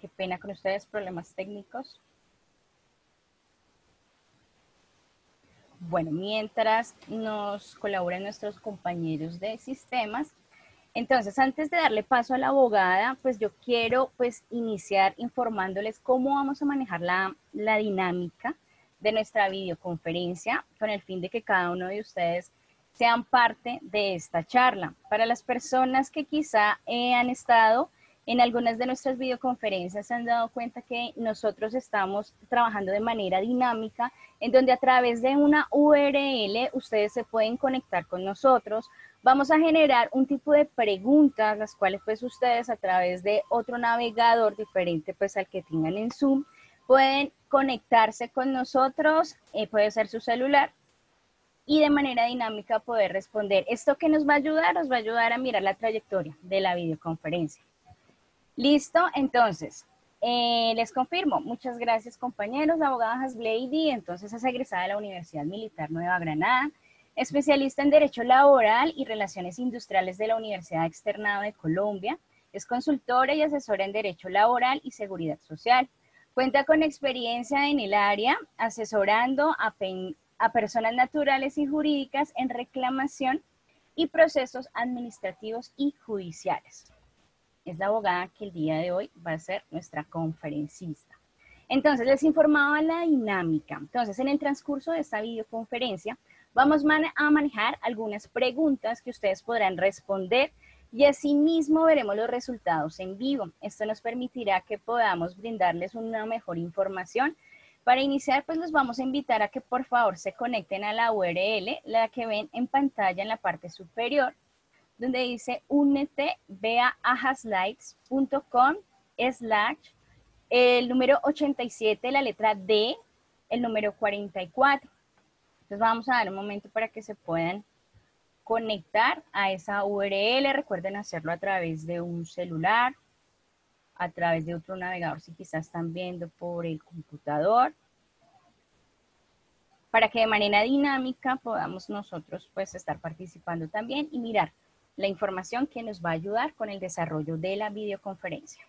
Qué pena con ustedes, problemas técnicos. Bueno, mientras nos colaboran nuestros compañeros de sistemas, entonces antes de darle paso a la abogada, pues yo quiero iniciar informándoles cómo vamos a manejar la dinámica de nuestra videoconferencia con el fin de que cada uno de ustedes sean parte de esta charla. Para las personas que quizá han estado en algunas de nuestras videoconferencias se han dado cuenta que nosotros estamos trabajando de manera dinámica, en donde a través de una URL ustedes se pueden conectar con nosotros. Vamos a generar un tipo de preguntas, las cuales pues ustedes a través de otro navegador diferente pues al que tengan en Zoom, pueden conectarse con nosotros, puede ser su celular, y de manera dinámica poder responder. ¿Esto qué nos va a ayudar a mirar la trayectoria de la videoconferencia. ¿Listo? Entonces, les confirmo. Muchas gracias, compañeros. La abogada Hasblady, entonces es egresada de la Universidad Militar Nueva Granada, especialista en Derecho Laboral y Relaciones Industriales de la Universidad Externado de Colombia. Es consultora y asesora en Derecho Laboral y Seguridad Social. Cuenta con experiencia en el área, asesorando a personas naturales y jurídicas en reclamación y procesos administrativos y judiciales. Es la abogada que el día de hoy va a ser nuestra conferencista. Entonces, les informaba la dinámica. Entonces, en el transcurso de esta videoconferencia, vamos a manejar algunas preguntas que ustedes podrán responder y asimismo veremos los resultados en vivo. Esto nos permitirá que podamos brindarles una mejor información. Para iniciar, pues los vamos a invitar a que por favor se conecten a la URL, la que ven en pantalla en la parte superior, donde dice únete, ve a ajaslides.com/ el número 87, la letra D, el número 44. Entonces vamos a dar un momento para que se puedan conectar a esa URL. Recuerden hacerlo a través de un celular, a través de otro navegador si quizás están viendo por el computador, para que de manera dinámica podamos nosotros pues estar participando también y mirar la información que nos va a ayudar con el desarrollo de la videoconferencia.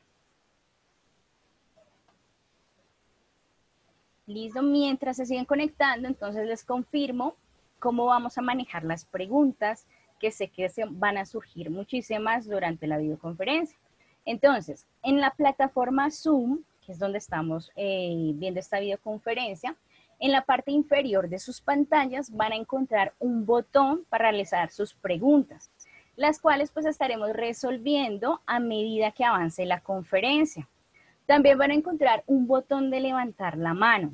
Listo, mientras se siguen conectando, entonces les confirmo cómo vamos a manejar las preguntas, que sé que van a surgir muchísimas durante la videoconferencia. Entonces, en la plataforma Zoom, que es donde estamos viendo esta videoconferencia, en la parte inferior de sus pantallas van a encontrar un botón para realizar sus preguntas, las cuales pues estaremos resolviendo a medida que avance la conferencia. También van a encontrar un botón de levantar la mano.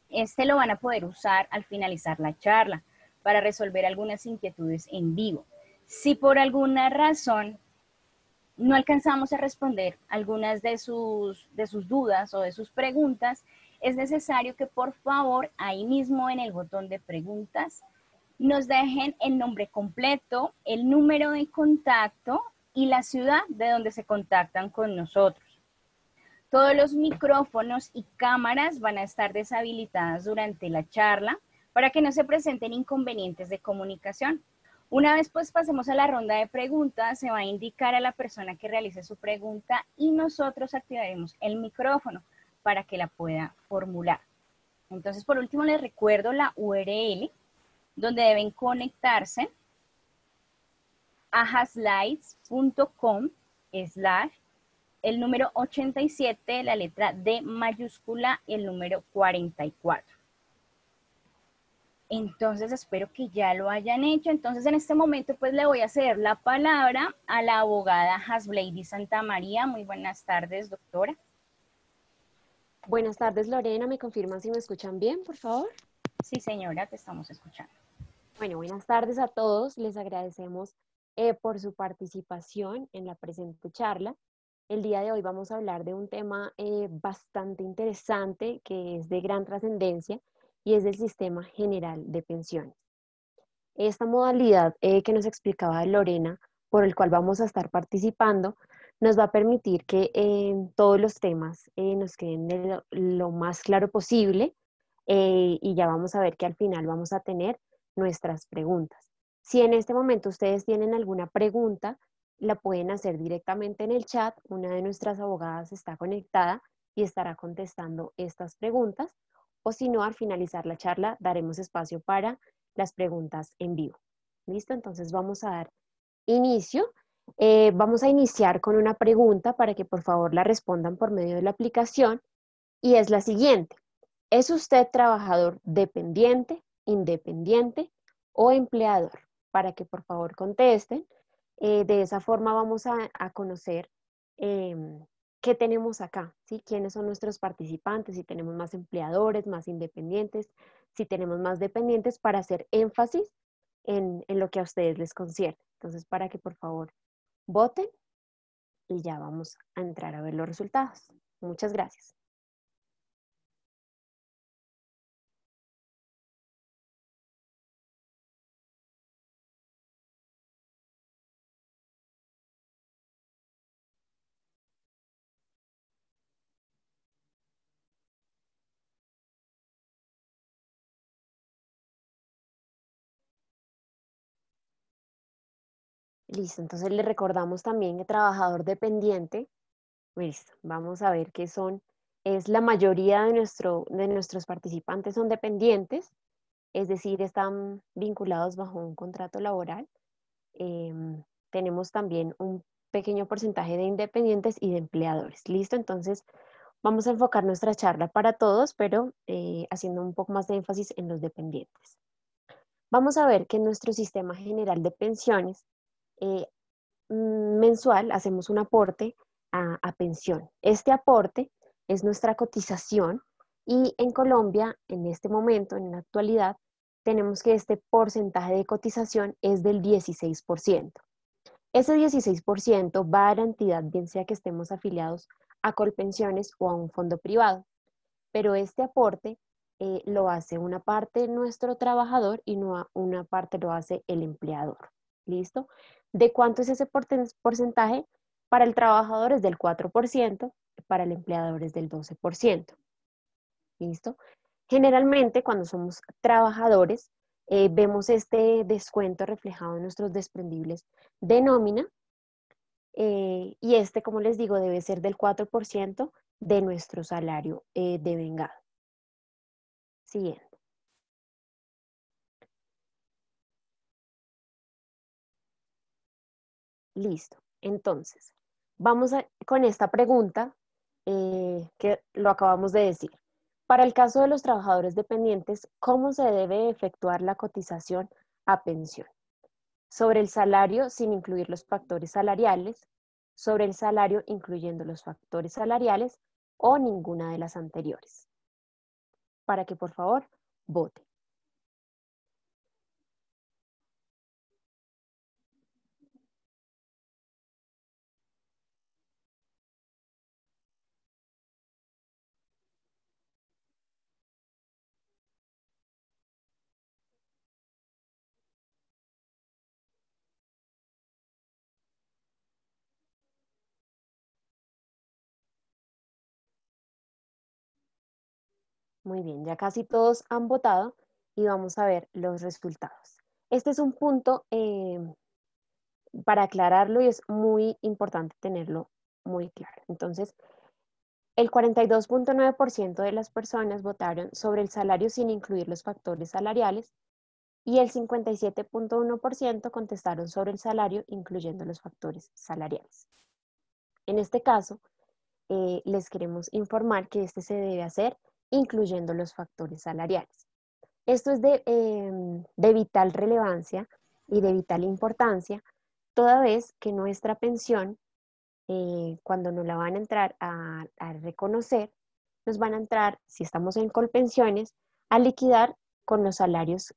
Este lo van a poder usar al finalizar la charla para resolver algunas inquietudes en vivo. Si por alguna razón no alcanzamos a responder algunas de sus dudas o de sus preguntas, es necesario que por favor ahí mismo en el botón de preguntas nos dejen el nombre completo, el número de contacto y la ciudad de donde se contactan con nosotros. Todos los micrófonos y cámaras van a estar deshabilitadas durante la charla para que no se presenten inconvenientes de comunicación. Una vez pues pasemos a la ronda de preguntas, se va a indicar a la persona que realice su pregunta y nosotros activaremos el micrófono para que la pueda formular. Entonces, por último, les recuerdo la URL donde deben conectarse, ajaslides.com/ el número 87, la letra D mayúscula y el número 44. Entonces espero que ya lo hayan hecho. Entonces en este momento pues le voy a ceder la palabra a la abogada Hasblady Santamaría. Muy buenas tardes, doctora. Buenas tardes, Lorena. ¿Me confirman si me escuchan bien, por favor? Sí, señora, te estamos escuchando. Bueno, buenas tardes a todos. Les agradecemos por su participación en la presente charla. El día de hoy vamos a hablar de un tema bastante interesante que es de gran trascendencia y es del Sistema General de Pensiones. Esta modalidad que nos explicaba Lorena, por el cual vamos a estar participando, nos va a permitir que todos los temas nos queden de lo más claro posible y ya vamos a ver que al final vamos a tener nuestras preguntas. Si en este momento ustedes tienen alguna pregunta, la pueden hacer directamente en el chat. Una de nuestras abogadas está conectada y estará contestando estas preguntas. O si no, al finalizar la charla, daremos espacio para las preguntas en vivo. ¿Listo? Entonces vamos a dar inicio. Vamos a iniciar con una pregunta para que por favor la respondan por medio de la aplicación y es la siguiente. ¿Es usted trabajador dependiente, independiente o empleador? Para que por favor contesten. De esa forma vamos a conocer qué tenemos acá, ¿sí? ¿Quiénes son nuestros participantes? Si tenemos más empleadores, más independientes, si tenemos más dependientes, para hacer énfasis en lo que a ustedes les concierne. Entonces, para que por favor voten y ya vamos a entrar a ver los resultados. Muchas gracias. Listo, entonces le recordamos también que trabajador dependiente, listo, vamos a ver qué son, es la mayoría de nuestros participantes son dependientes, es decir, están vinculados bajo un contrato laboral. Tenemos también un pequeño porcentaje de independientes y de empleadores. Listo, entonces vamos a enfocar nuestra charla para todos, pero haciendo un poco más de énfasis en los dependientes. Vamos a ver que en nuestro sistema general de pensiones eh, mensual hacemos un aporte a pensión. Este aporte es nuestra cotización y en Colombia, en este momento, en la actualidad, tenemos que este porcentaje de cotización es del 16%. Ese 16% va a la entidad, bien sea que estemos afiliados a Colpensiones o a un fondo privado, pero este aporte lo hace una parte nuestro trabajador y una parte lo hace el empleador. ¿Listo? ¿De cuánto es ese porcentaje? Para el trabajador es del 4%, para el empleador es del 12%. ¿Listo? Generalmente cuando somos trabajadores vemos este descuento reflejado en nuestros desprendibles de nómina y este, como les digo, debe ser del 4% de nuestro salario devengado. Siguiente. Listo. Entonces, con esta pregunta que lo acabamos de decir. Para el caso de los trabajadores dependientes, ¿cómo se debe efectuar la cotización a pensión? Sobre el salario sin incluir los factores salariales, sobre el salario incluyendo los factores salariales o ninguna de las anteriores. Para que por favor vote. Muy bien, ya casi todos han votado y vamos a ver los resultados. Este es un punto para aclararlo y es muy importante tenerlo muy claro. Entonces, el 42.9% de las personas votaron sobre el salario sin incluir los factores salariales y el 57.1% contestaron sobre el salario incluyendo los factores salariales. En este caso, les queremos informar que este se debe hacer incluyendo los factores salariales. Esto es de vital relevancia y de vital importancia, toda vez que nuestra pensión, cuando nos la van a entrar a reconocer, nos van a entrar, si estamos en Colpensiones, a liquidar con los salarios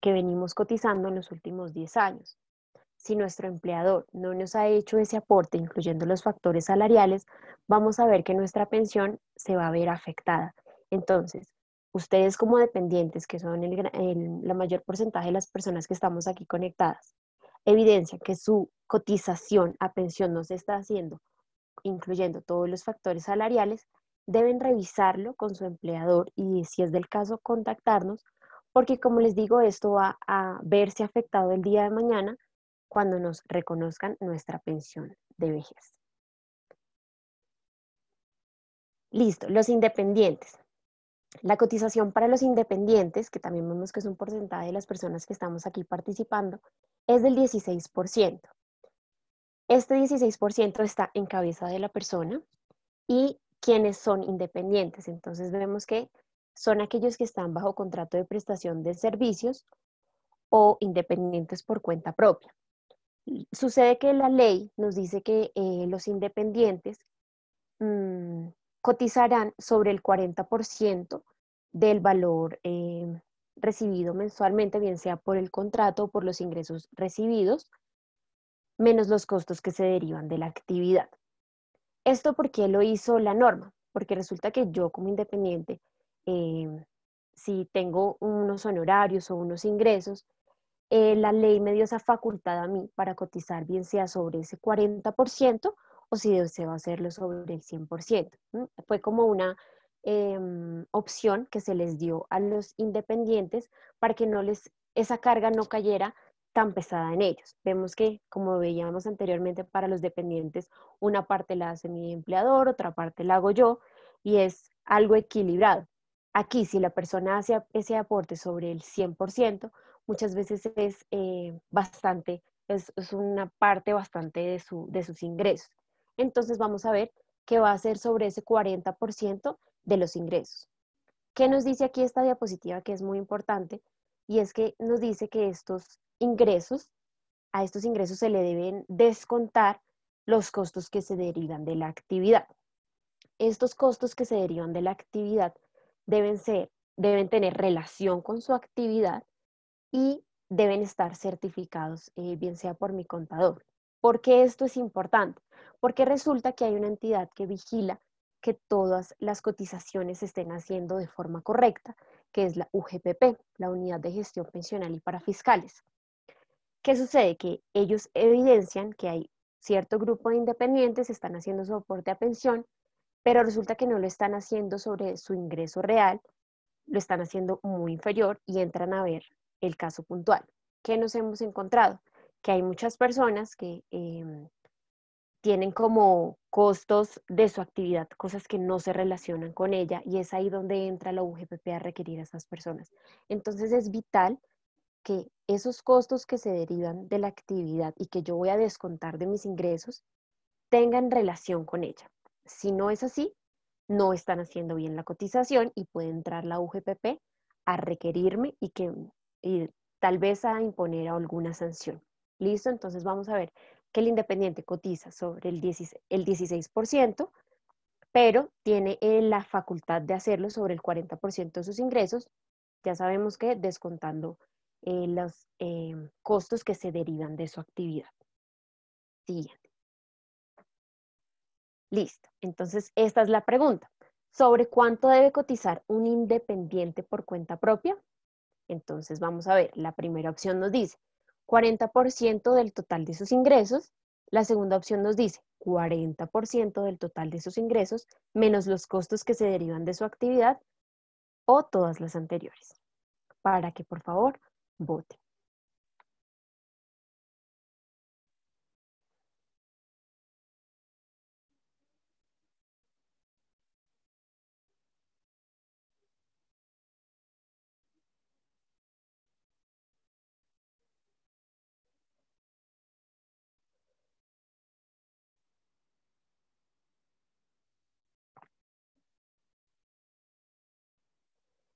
que venimos cotizando en los últimos 10 años. Si nuestro empleador no nos ha hecho ese aporte, incluyendo los factores salariales, vamos a ver que nuestra pensión se va a ver afectada. Entonces, ustedes como dependientes, que son la mayor porcentaje de las personas que estamos aquí conectadas, evidencia que su cotización a pensión no se está haciendo, incluyendo todos los factores salariales, deben revisarlo con su empleador y, si es del caso, contactarnos, porque como les digo, esto va a verse afectado el día de mañana cuando nos reconozcan nuestra pensión de vejez. Listo, los independientes. La cotización para los independientes, que también vemos que es un porcentaje de las personas que estamos aquí participando, es del 16%. Este 16% está en cabeza de la persona y quienes son independientes. Entonces vemos que son aquellos que están bajo contrato de prestación de servicios o independientes por cuenta propia. Sucede que la ley nos dice que los independientes cotizarán sobre el 40% del valor recibido mensualmente, bien sea por el contrato o por los ingresos recibidos, menos los costos que se derivan de la actividad. ¿Esto por qué lo hizo la norma? Porque resulta que yo como independiente, si tengo unos honorarios o unos ingresos, la ley me dio esa facultad a mí para cotizar bien sea sobre ese 40% o si deseo hacerlo sobre el 100%. Fue como una opción que se les dio a los independientes para que esa carga no cayera tan pesada en ellos. Vemos que, como veíamos anteriormente, para los dependientes, una parte la hace mi empleador, otra parte la hago yo, y es algo equilibrado. Aquí, si la persona hace ese aporte sobre el 100%, muchas veces es bastante, es una parte bastante de sus ingresos. Entonces vamos a ver qué va a hacer sobre ese 40% de los ingresos. ¿Qué nos dice aquí esta diapositiva que es muy importante? Y es que nos dice que a estos ingresos se le deben descontar los costos que se derivan de la actividad. Estos costos que se derivan de la actividad deben tener relación con su actividad y deben estar certificados, bien sea por mi contador. ¿Por qué esto es importante? Porque resulta que hay una entidad que vigila que todas las cotizaciones se estén haciendo de forma correcta, que es la UGPP, la Unidad de Gestión Pensional y Parafiscales. ¿Qué sucede? Que ellos evidencian que hay cierto grupo de independientes que están haciendo su aporte a pensión, pero resulta que no lo están haciendo sobre su ingreso real, lo están haciendo muy inferior y entran a ver el caso puntual. ¿Qué nos hemos encontrado? Que hay muchas personas que tienen como costos de su actividad, cosas que no se relacionan con ella, y es ahí donde entra la UGPP a requerir a estas personas. Entonces es vital que esos costos que se derivan de la actividad y que yo voy a descontar de mis ingresos tengan relación con ella. Si no es así, no están haciendo bien la cotización y puede entrar la UGPP a requerirme y tal vez a imponer alguna sanción. ¿Listo? Entonces vamos a ver que el independiente cotiza sobre el 16%, pero tiene la facultad de hacerlo sobre el 40% de sus ingresos. Ya sabemos que descontando los costos que se derivan de su actividad. Siguiente. Listo. Entonces, esta es la pregunta. ¿Sobre cuánto debe cotizar un independiente por cuenta propia? Entonces, vamos a ver. La primera opción nos dice 40% del total de sus ingresos. La segunda opción nos dice 40% del total de sus ingresos menos los costos que se derivan de su actividad o todas las anteriores. Para que, por favor, vote.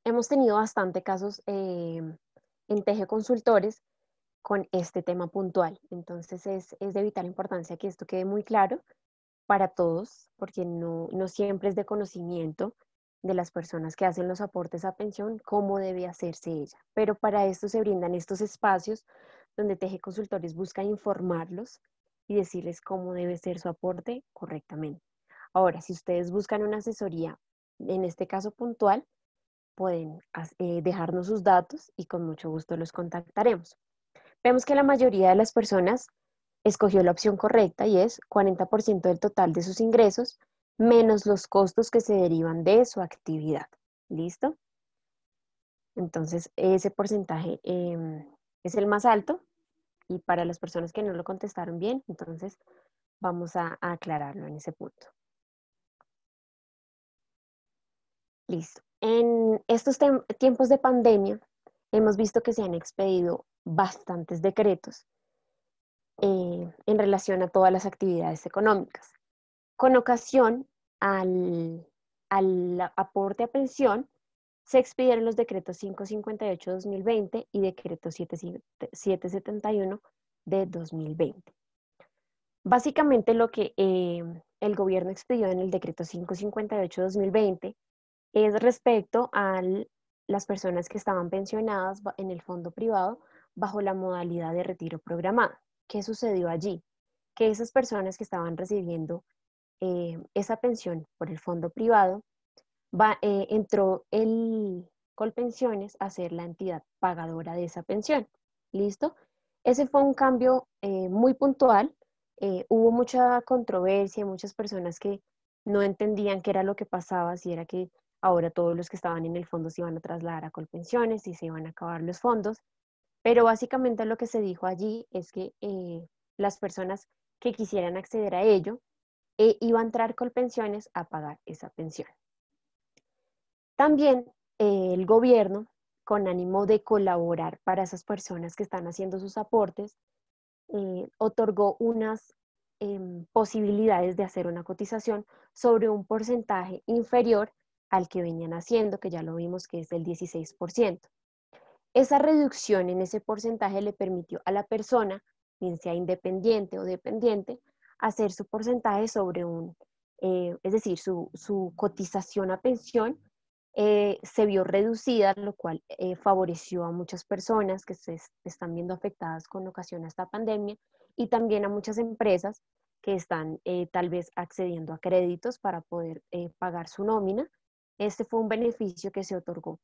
Hemos tenido bastante casos en Teje Consultores con este tema puntual. Entonces es de vital importancia que esto quede muy claro para todos, porque no siempre es de conocimiento de las personas que hacen los aportes a pensión cómo debe hacerse ella. Pero para esto se brindan estos espacios donde Teje Consultores busca informarlos y decirles cómo debe ser su aporte correctamente. Ahora, si ustedes buscan una asesoría, en este caso puntual, pueden dejarnos sus datos y con mucho gusto los contactaremos. Vemos que la mayoría de las personas escogió la opción correcta y es 40% del total de sus ingresos menos los costos que se derivan de su actividad. ¿Listo? Entonces, ese porcentaje es el más alto Y para las personas que no lo contestaron bien, entonces vamos a aclararlo en ese punto. Listo. En estos tiempos de pandemia, hemos visto que se han expedido bastantes decretos en relación a todas las actividades económicas. Con ocasión al aporte a pensión, se expidieron los decretos 558-2020 y decreto 771 de 2020. Básicamente lo que el gobierno expidió en el decreto 558-2020 es respecto a las personas que estaban pensionadas en el fondo privado bajo la modalidad de retiro programado. ¿Qué sucedió allí? Que esas personas que estaban recibiendo esa pensión por el fondo privado, entró el Colpensiones a ser la entidad pagadora de esa pensión. ¿Listo? Ese fue un cambio muy puntual. Hubo mucha controversia, muchas personas que no entendían qué era lo que pasaba, si era que ahora todos los que estaban en el fondo se iban a trasladar a Colpensiones y se iban a acabar los fondos. Pero básicamente lo que se dijo allí es que las personas que quisieran acceder a ello iba a entrar Colpensiones a pagar esa pensión. También el gobierno, con ánimo de colaborar para esas personas que están haciendo sus aportes, otorgó unas posibilidades de hacer una cotización sobre un porcentaje inferior al que venían haciendo, que ya lo vimos que es del 16%. Esa reducción en ese porcentaje le permitió a la persona, bien sea independiente o dependiente, hacer su porcentaje sobre es decir, su cotización a pensión se vio reducida, lo cual favoreció a muchas personas que se están viendo afectadas con ocasión a esta pandemia y también a muchas empresas que están tal vez accediendo a créditos para poder pagar su nómina. Este fue un beneficio que se otorgó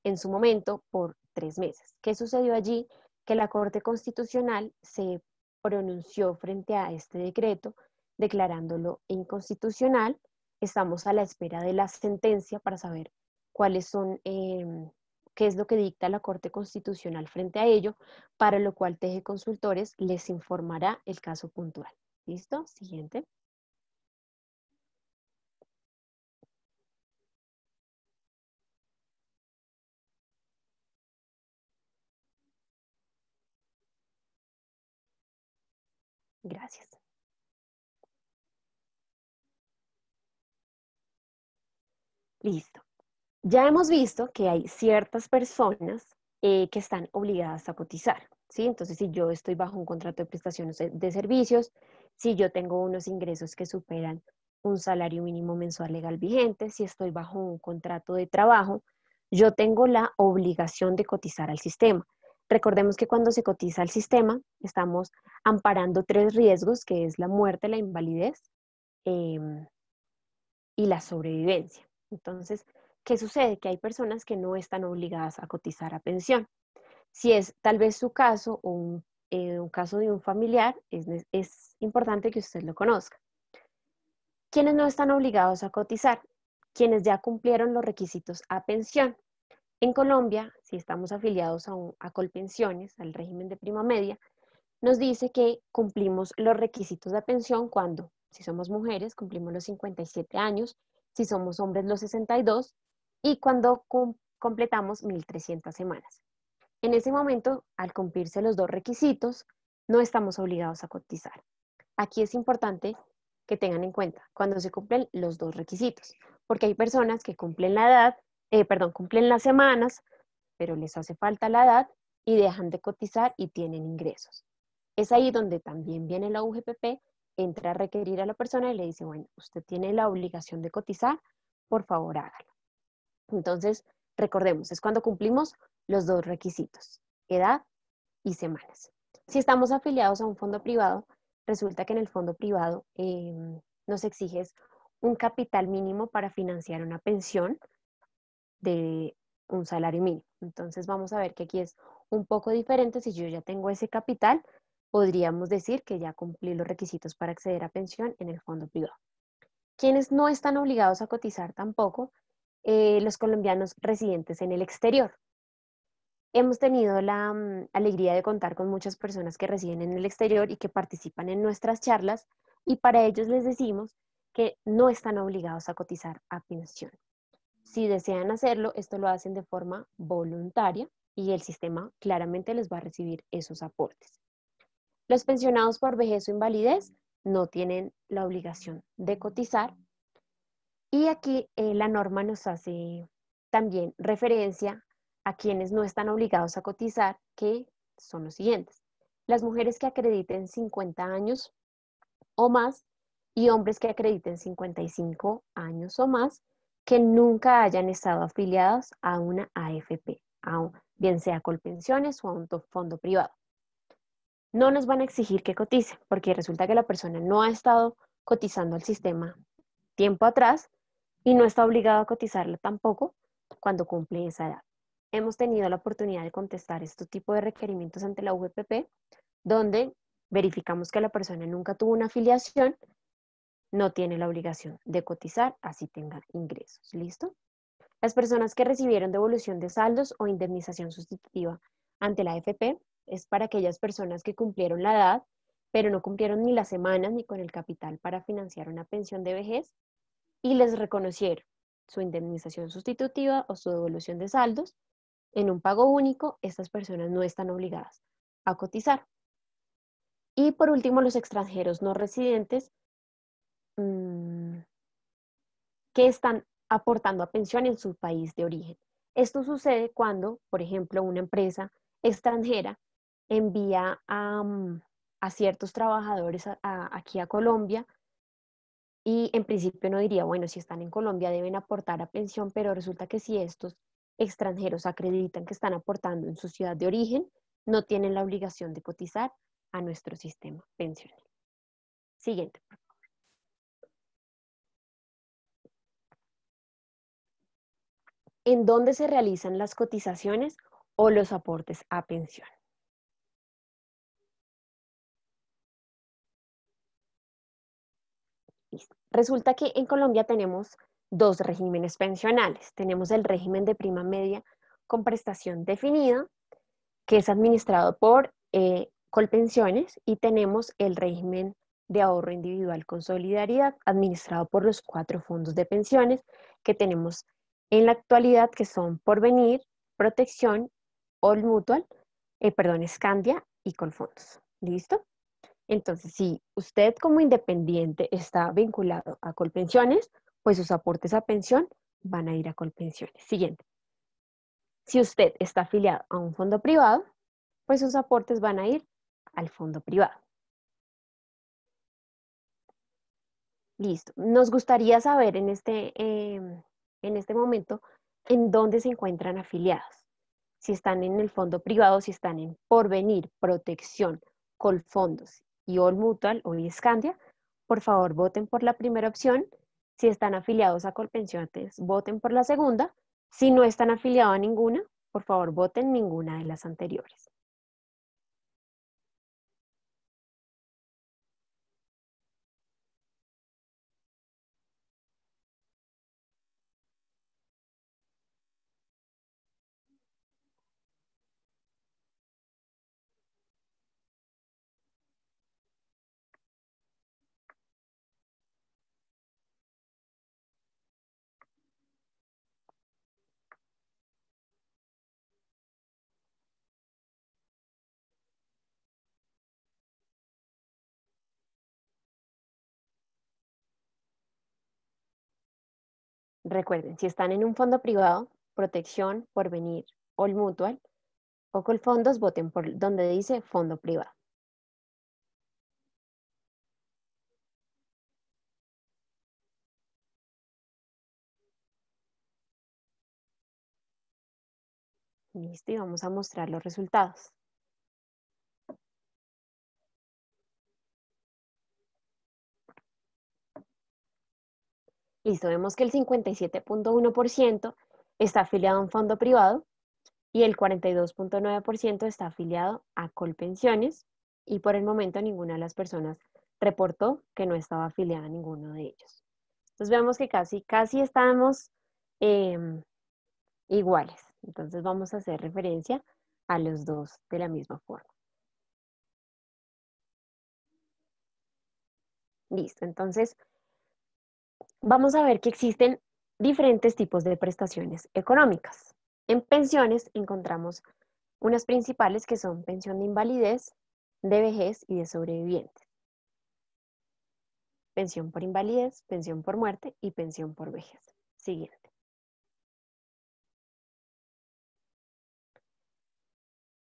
en su momento por 3 meses. ¿Qué sucedió allí? Que la Corte Constitucional se pronunció frente a este decreto declarándolo inconstitucional. Estamos a la espera de la sentencia para saber cuáles son, qué es lo que dicta la Corte Constitucional frente a ello, para lo cual Teje Consultores les informará el caso puntual. ¿Listo? Siguiente. Gracias. Listo. Ya hemos visto que hay ciertas personas que están obligadas a cotizar, ¿sí? Entonces, si yo estoy bajo un contrato de prestaciones de servicios, si yo tengo unos ingresos que superan un salario mínimo mensual legal vigente, si estoy bajo un contrato de trabajo, yo tengo la obligación de cotizar al sistema. Recordemos que cuando se cotiza al sistema, estamos amparando 3 riesgos, que es la muerte, la invalidez em, y la sobrevivencia. Entonces, ¿qué sucede? Que hay personas que no están obligadas a cotizar a pensión. Si es tal vez su caso o un caso de un familiar, es importante que usted lo conozca. ¿Quiénes no están obligados a cotizar? Quienes ya cumplieron los requisitos a pensión. En Colombia, si estamos afiliados a Colpensiones, al régimen de prima media, nos dice que cumplimos los requisitos de pensión cuando, si somos mujeres, cumplimos los 57 años, si somos hombres los 62 y cuando completamos 1.300 semanas. En ese momento, al cumplirse los 2 requisitos, no estamos obligados a cotizar. Aquí es importante que tengan en cuenta cuando se cumplen los 2 requisitos, porque hay personas que cumplen la edad, cumplen las semanas, pero les hace falta la edad y dejan de cotizar y tienen ingresos. Es ahí donde también viene la UGPP, entra a requerir a la persona y le dice, bueno, usted tiene la obligación de cotizar, por favor hágalo. Entonces, recordemos, es cuando cumplimos los 2 requisitos, edad y semanas. Si estamos afiliados a un fondo privado, resulta que en el fondo privado nos exiges un capital mínimo para financiar una pensión de un salario mínimo. Entonces vamos a ver que aquí es un poco diferente. Si yo ya tengo ese capital, podríamos decir que ya cumplí los requisitos para acceder a pensión en el fondo privado. Quienes no están obligados a cotizar tampoco, los colombianos residentes en el exterior. Hemos tenido la alegría de contar con muchas personas que residen en el exterior y que participan en nuestras charlas, y para ellos les decimos que no están obligados a cotizar a pensión. Si desean hacerlo, esto lo hacen de forma voluntaria y el sistema claramente les va a recibir esos aportes. Los pensionados por vejez o invalidez no tienen la obligación de cotizar, y aquí la norma nos hace también referencia a quienes no están obligados a cotizar, que son los siguientes: las mujeres que acrediten 50 años o más y hombres que acrediten 55 años o más, que nunca hayan estado afiliados a una AFP, bien sea Colpensiones o a un fondo privado. No nos van a exigir que cotice, porque resulta que la persona no ha estado cotizando al sistema tiempo atrás y no está obligado a cotizarla tampoco cuando cumple esa edad. Hemos tenido la oportunidad de contestar este tipo de requerimientos ante la UGPP, donde verificamos que la persona nunca tuvo una afiliación, no tiene la obligación de cotizar, así tenga ingresos. ¿Listo? Las personas que recibieron devolución de saldos o indemnización sustitutiva ante la AFP es para aquellas personas que cumplieron la edad, pero no cumplieron ni las semanas ni con el capital para financiar una pensión de vejez, y les reconocieron su indemnización sustitutiva o su devolución de saldos en un pago único. Estas personas no están obligadas a cotizar. Y por último, los extranjeros no residentes que están aportando a pensión en su país de origen. Esto sucede cuando, por ejemplo, una empresa extranjera envía a ciertos trabajadores aquí a Colombia, y en principio no diría, bueno, si están en Colombia deben aportar a pensión, pero resulta que si estos extranjeros acreditan que están aportando en su ciudad de origen, no tienen la obligación de cotizar a nuestro sistema pensional. Siguiente. ¿En dónde se realizan las cotizaciones o los aportes a pensión? Listo. Resulta que en Colombia tenemos dos regímenes pensionales. Tenemos el régimen de prima media con prestación definida, que es administrado por Colpensiones, y tenemos el régimen de ahorro individual con solidaridad, administrado por los 4 fondos de pensiones que tenemos en la actualidad, que son Porvenir, Protección, All Mutual, Scandia y Colfondos. ¿Listo? Entonces, si usted como independiente está vinculado a Colpensiones, pues sus aportes a pensión van a ir a Colpensiones. Siguiente. Si usted está afiliado a un fondo privado, pues sus aportes van a ir al fondo privado. Listo. Nos gustaría saber en este momento en dónde se encuentran afiliados. Si están en el fondo privado, si están en Porvenir, Protección, Colfondos y All Mutual o Scandia, por favor voten por la primera opción. Si están afiliados a Colpensiones, voten por la segunda. Si no están afiliados a ninguna, por favor voten ninguna de las anteriores. Recuerden, si están en un fondo privado, Protección, Porvenir, All Mutual o Colfondos, voten por donde dice fondo privado. Listo, y vamos a mostrar los resultados. Listo, vemos que el 57.1% está afiliado a un fondo privado y el 42.9% está afiliado a Colpensiones, y por el momento ninguna de las personas reportó que no estaba afiliada a ninguno de ellos. Entonces vemos que casi estamos iguales. Entonces vamos a hacer referencia a los dos de la misma forma. Listo, entonces vamos a ver que existen diferentes tipos de prestaciones económicas. En pensiones encontramos unas principales que son pensión de invalidez, de vejez y de sobrevivientes. Pensión por invalidez, pensión por muerte y pensión por vejez. Siguiente.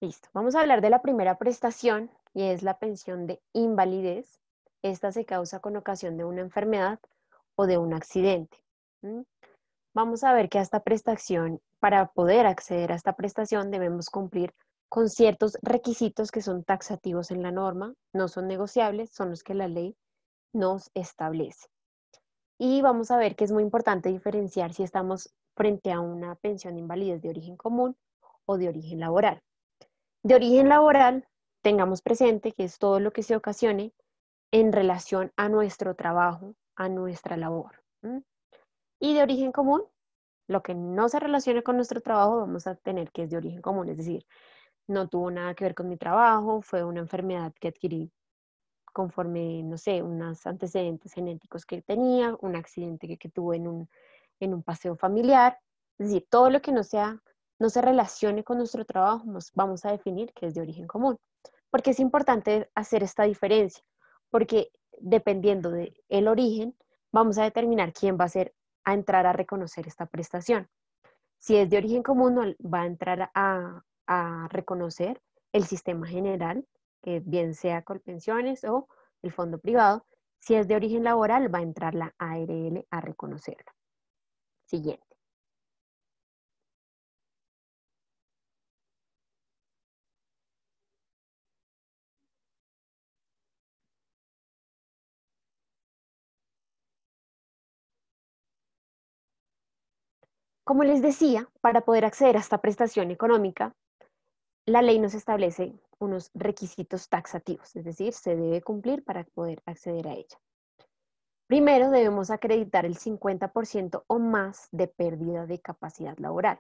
Listo. Vamos a hablar de la primera prestación y es la pensión de invalidez. Esta se causa con ocasión de una enfermedad o de un accidente. ¿Mm? Vamos a ver que a esta prestación, para poder acceder a esta prestación, debemos cumplir con ciertos requisitos que son taxativos en la norma, no son negociables, son los que la ley nos establece. Y vamos a ver que es muy importante diferenciar si estamos frente a una pensión de invalidez de origen común o de origen laboral. De origen laboral, tengamos presente que es todo lo que se ocasione en relación a nuestro trabajo, a nuestra labor. Y de origen común, lo que no se relacione con nuestro trabajo, vamos a tener que es de origen común, es decir, no tuvo nada que ver con mi trabajo, fue una enfermedad que adquirí conforme, no sé, unos antecedentes genéticos que tenía, un accidente que tuve en un paseo familiar, es decir, todo lo que no se relacione con nuestro trabajo, nos vamos a definir que es de origen común. Porque es importante hacer esta diferencia, porque dependiendo del origen, vamos a determinar quién va a entrar a reconocer esta prestación. Si es de origen común, va a entrar a reconocer el sistema general, que bien sea Colpensiones o el fondo privado. Si es de origen laboral, va a entrar la ARL a reconocerla. Siguiente. Como les decía, para poder acceder a esta prestación económica, la ley nos establece unos requisitos taxativos, es decir, se debe cumplir para poder acceder a ella. Primero, debemos acreditar el 50% o más de pérdida de capacidad laboral.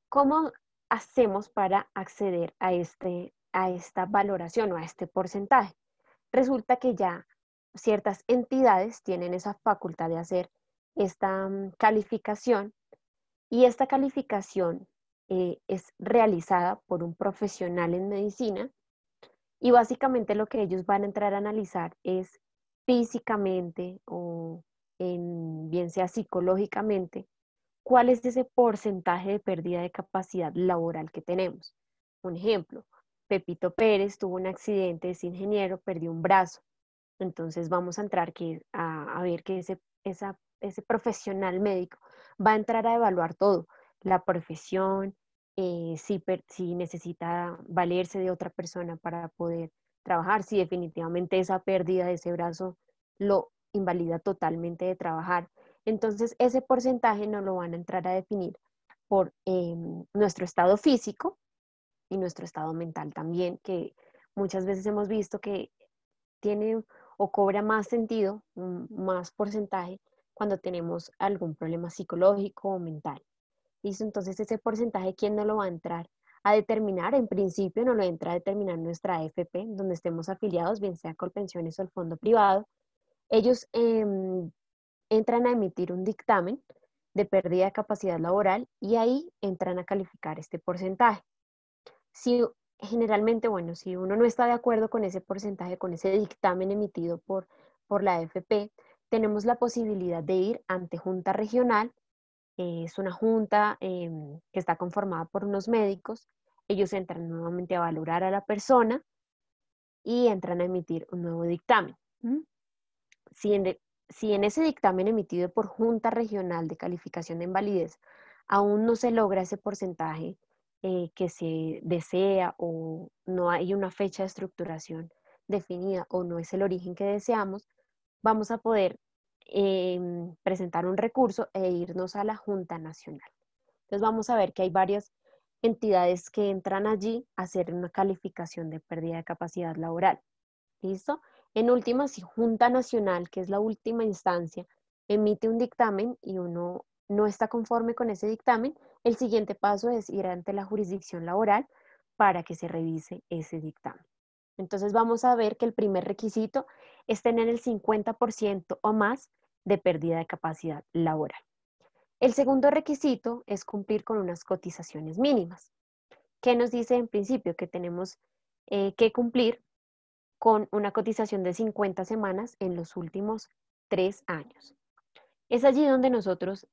¿Cómo hacemos para acceder a esta valoración o a este porcentaje? Resulta que ya ciertas entidades tienen esa facultad de hacer esta calificación y esta calificación es realizada por un profesional en medicina y básicamente lo que ellos van a entrar a analizar es físicamente o bien sea psicológicamente, cuál es ese porcentaje de pérdida de capacidad laboral que tenemos. Un ejemplo, Pepito Pérez tuvo un accidente, es ingeniero, perdió un brazo. Entonces vamos a entrar a ver que ese profesional médico va a entrar a evaluar todo, la profesión, si necesita valerse de otra persona para poder trabajar, si definitivamente esa pérdida de ese brazo lo invalida totalmente de trabajar. Entonces ese porcentaje no lo van a entrar a definir por nuestro estado físico y nuestro estado mental también, que muchas veces hemos visto que tiene o cobra más sentido, más porcentaje, cuando tenemos algún problema psicológico o mental. ¿Listo? Entonces ese porcentaje, ¿quién no lo va a entrar a determinar? En principio no lo entra a determinar nuestra AFP, donde estemos afiliados, bien sea Colpensiones o el fondo privado. Ellos entran a emitir un dictamen de pérdida de capacidad laboral y ahí entran a calificar este porcentaje. Si generalmente, bueno, si uno no está de acuerdo con ese porcentaje, con ese dictamen emitido por la AFP, tenemos la posibilidad de ir ante junta regional. Es una junta que está conformada por unos médicos. Ellos entran nuevamente a valorar a la persona y entran a emitir un nuevo dictamen. Si en ese dictamen emitido por Junta Regional de Calificación de Invalidez aún no se logra ese porcentaje que se desea o no hay una fecha de estructuración definida o no es el origen que deseamos, vamos a poder presentar un recurso e irnos a la Junta Nacional. Entonces vamos a ver que hay varias entidades que entran allí a hacer una calificación de pérdida de capacidad laboral. ¿Listo? En última, si Junta Nacional, que es la última instancia, emite un dictamen y uno no está conforme con ese dictamen, el siguiente paso es ir ante la jurisdicción laboral para que se revise ese dictamen. Entonces vamos a ver que el primer requisito es tener el 50% o más de pérdida de capacidad laboral. El segundo requisito es cumplir con unas cotizaciones mínimas. ¿Qué nos dice en principio? Que tenemos que cumplir con una cotización de 50 semanas en los últimos 3 años. Es allí donde nosotros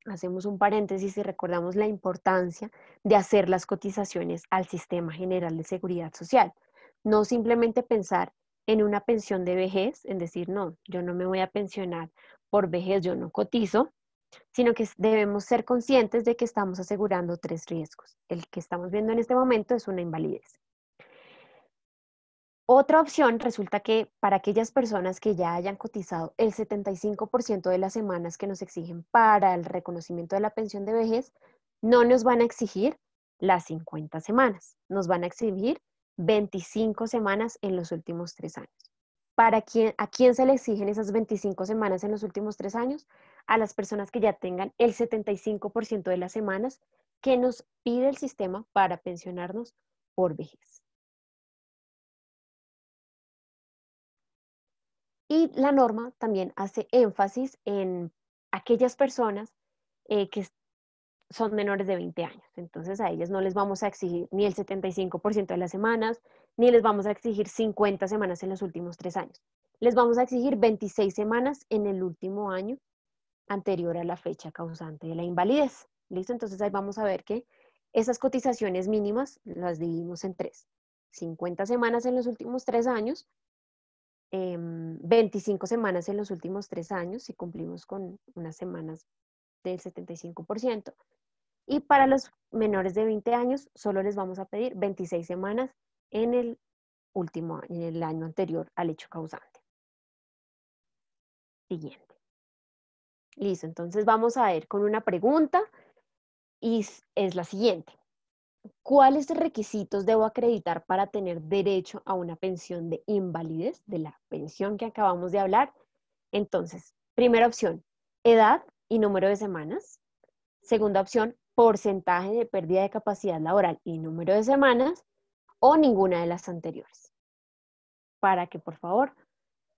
hacemos un paréntesis y recordamos la importancia de hacer las cotizaciones al Sistema General de Seguridad Social. No simplemente pensar en una pensión de vejez, en decir, no, yo no me voy a pensionar por vejez, yo no cotizo, sino que debemos ser conscientes de que estamos asegurando 3 riesgos. El que estamos viendo en este momento es una invalidez. Otra opción resulta que para aquellas personas que ya hayan cotizado el 75% de las semanas que nos exigen para el reconocimiento de la pensión de vejez, no nos van a exigir las 50 semanas, nos van a exigir 25 semanas en los últimos 3 años. ¿A quién se le exigen esas 25 semanas en los últimos 3 años? A las personas que ya tengan el 75% de las semanas que nos pide el sistema para pensionarnos por vejez. Y la norma también hace énfasis en aquellas personas que son menores de 20 años. Entonces a ellas no les vamos a exigir ni el 75% de las semanas, ni les vamos a exigir 50 semanas en los últimos 3 años. Les vamos a exigir 26 semanas en el último año anterior a la fecha causante de la invalidez. ¿Listo? Entonces ahí vamos a ver que esas cotizaciones mínimas las dividimos en 3. 50 semanas en los últimos 3 años, 25 semanas en los últimos 3 años, si cumplimos con unas semanas del 75%. Y para los menores de 20 años, solo les vamos a pedir 26 semanas en el último año, en el año anterior al hecho causante. Siguiente. Listo, entonces vamos a ver con una pregunta y es la siguiente. ¿Cuáles requisitos debo acreditar para tener derecho a una pensión de invalidez, de la pensión que acabamos de hablar? Entonces, primera opción, edad y número de semanas. Segunda opción, porcentaje de pérdida de capacidad laboral y número de semanas, o ninguna de las anteriores. Para que, por favor,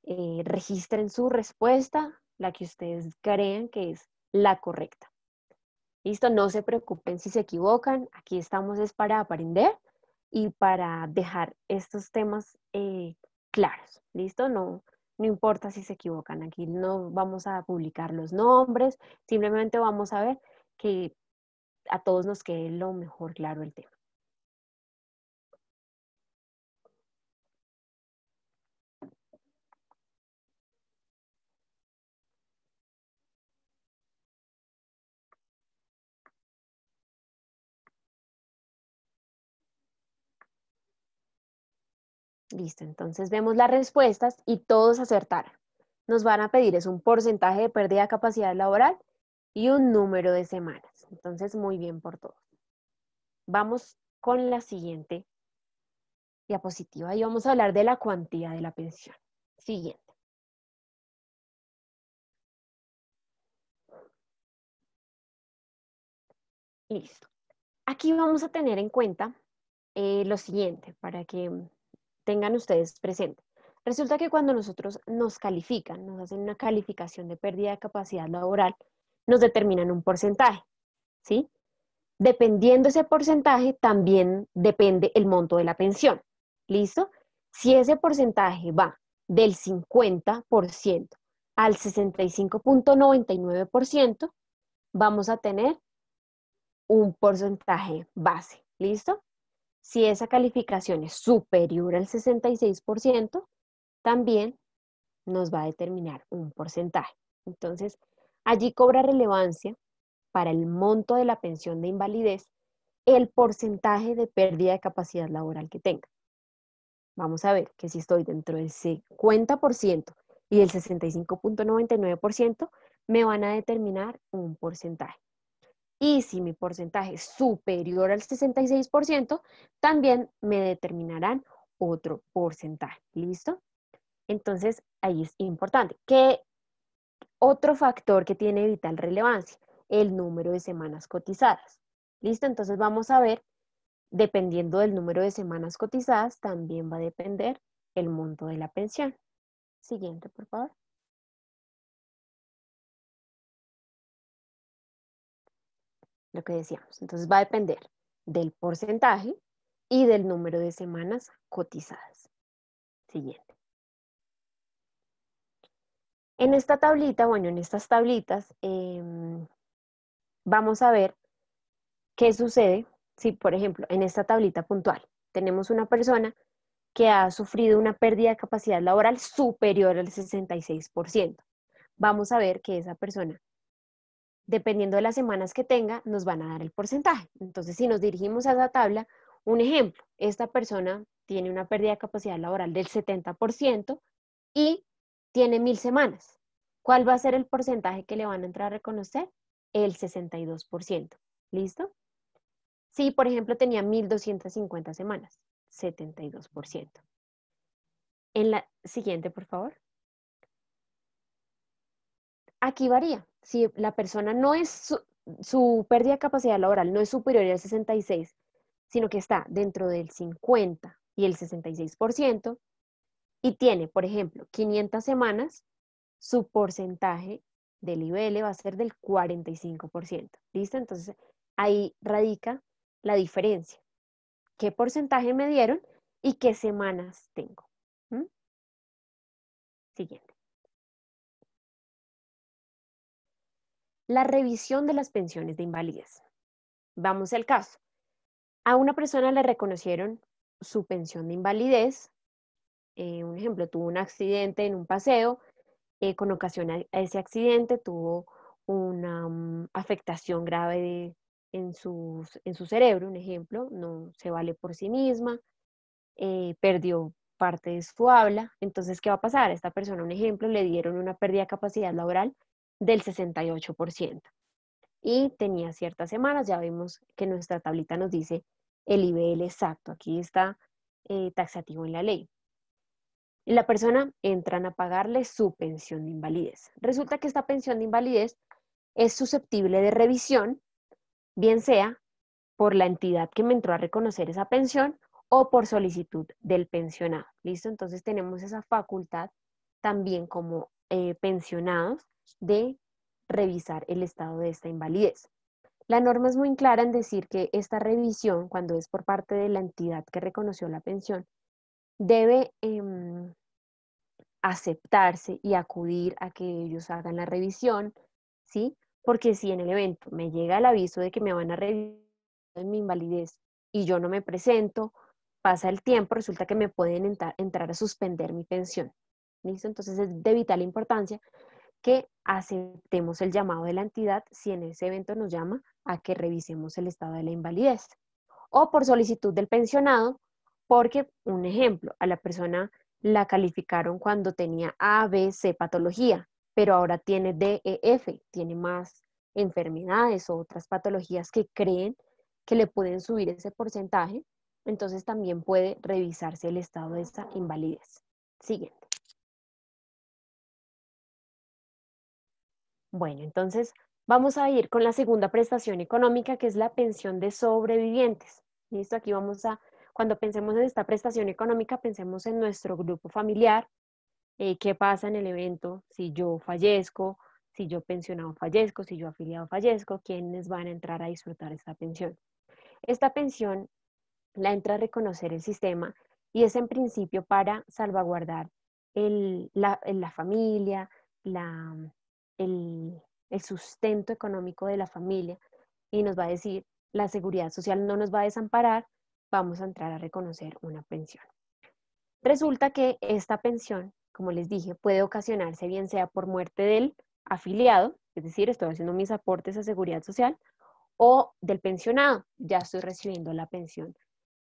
registren su respuesta, la que ustedes crean que es la correcta. ¿Listo? No se preocupen si se equivocan. Aquí estamos es para aprender y para dejar estos temas claros. ¿Listo? No importa si se equivocan. Aquí no vamos a publicar los nombres. Simplemente vamos a ver que a todos nos quede lo mejor claro el tema. Listo, entonces vemos las respuestas y todos acertaron. Nos van a pedir es un porcentaje de pérdida de capacidad laboral y un número de semanas. Entonces, muy bien por todos. Vamos con la siguiente diapositiva y vamos a hablar de la cuantía de la pensión. Siguiente. Listo. Aquí vamos a tener en cuenta lo siguiente para que tengan ustedes presente. Resulta que cuando nosotros nos califican, nos hacen una calificación de pérdida de capacidad laboral, nos determinan un porcentaje, ¿sí? Dependiendo ese porcentaje, también depende el monto de la pensión. ¿Listo? Si ese porcentaje va del 50% al 65.99%, vamos a tener un porcentaje base. ¿Listo? Si esa calificación es superior al 66%, también nos va a determinar un porcentaje. Entonces, allí cobra relevancia para el monto de la pensión de invalidez el porcentaje de pérdida de capacidad laboral que tenga. Vamos a ver que si estoy dentro del 50% y del 65.99%, me van a determinar un porcentaje. Y si mi porcentaje es superior al 66%, también me determinarán otro porcentaje. ¿Listo? Entonces, ahí es importante. ¿Qué otro factor que tiene vital relevancia? El número de semanas cotizadas. ¿Listo? Entonces vamos a ver dependiendo del número de semanas cotizadas, también va a depender el monto de la pensión. Siguiente, por favor. Lo que decíamos. Entonces va a depender del porcentaje y del número de semanas cotizadas. Siguiente. En esta tablita, bueno, en estas tablitas, vamos a ver qué sucede si, por ejemplo, en esta tablita puntual tenemos una persona que ha sufrido una pérdida de capacidad laboral superior al 66%. Vamos a ver que esa persona, dependiendo de las semanas que tenga, nos van a dar el porcentaje. Entonces, si nos dirigimos a esa tabla, un ejemplo, esta persona tiene una pérdida de capacidad laboral del 70% y tiene 1000 semanas. ¿Cuál va a ser el porcentaje que le van a entrar a reconocer? El 62%. ¿Listo? Si, por ejemplo, tenía 1250 semanas, 72%. En la siguiente, por favor. Aquí varía. Si la persona no es su pérdida de capacidad laboral no es superior al 66, sino que está dentro del 50 y el 66%, y tiene, por ejemplo, 500 semanas, su porcentaje del IBL va a ser del 45%. ¿Listo? Entonces, ahí radica la diferencia. ¿Qué porcentaje me dieron y qué semanas tengo? ¿Mm? Siguiente. La revisión de las pensiones de invalidez. Vamos al caso. A una persona le reconocieron su pensión de invalidez. Un ejemplo, tuvo un accidente en un paseo. Con ocasión a ese accidente tuvo una afectación grave en su cerebro, un ejemplo, no se vale por sí misma, perdió parte de su habla. Entonces, ¿qué va a pasar? A esta persona, un ejemplo, le dieron una pérdida de capacidad laboral del 68% y tenía ciertas semanas. Ya vimos que nuestra tablita nos dice el IBL exacto, aquí está taxativo en la ley. Y la persona entran a pagarle su pensión de invalidez. Resulta que esta pensión de invalidez es susceptible de revisión, bien sea por la entidad que me entró a reconocer esa pensión o por solicitud del pensionado. ¿Listo? Entonces tenemos esa facultad también como pensionados de revisar el estado de esta invalidez. La norma es muy clara en decir que esta revisión, cuando es por parte de la entidad que reconoció la pensión, debe aceptarse y acudir a que ellos hagan la revisión, ¿sí? Porque si en el evento me llega el aviso de que me van a revisar en mi invalidez y yo no me presento, pasa el tiempo, resulta que me pueden entrar a suspender mi pensión. ¿Listo? Entonces es de vital importancia que aceptemos el llamado de la entidad si en ese evento nos llama a que revisemos el estado de la invalidez. O por solicitud del pensionado, porque, un ejemplo, a la persona la calificaron cuando tenía A, B, C patología, pero ahora tiene D, E, F, tiene más enfermedades o otras patologías que creen que le pueden subir ese porcentaje, entonces también puede revisarse el estado de esta invalidez. Siguiente. Bueno, entonces vamos a ir con la segunda prestación económica, que es la pensión de sobrevivientes. Listo, aquí vamos a, cuando pensemos en esta prestación económica, pensemos en nuestro grupo familiar, qué pasa en el evento si yo fallezco, si yo pensionado fallezco, si yo afiliado fallezco, quiénes van a entrar a disfrutar esta pensión. Esta pensión la entra a reconocer el sistema y es en principio para salvaguardar la familia, la, el, el sustento económico de la familia, y nos va a decir, la seguridad social no nos va a desamparar, vamos a entrar a reconocer una pensión. Resulta que esta pensión, como les dije, puede ocasionarse bien sea por muerte del afiliado, es decir, estoy haciendo mis aportes a seguridad social, o del pensionado, ya estoy recibiendo la pensión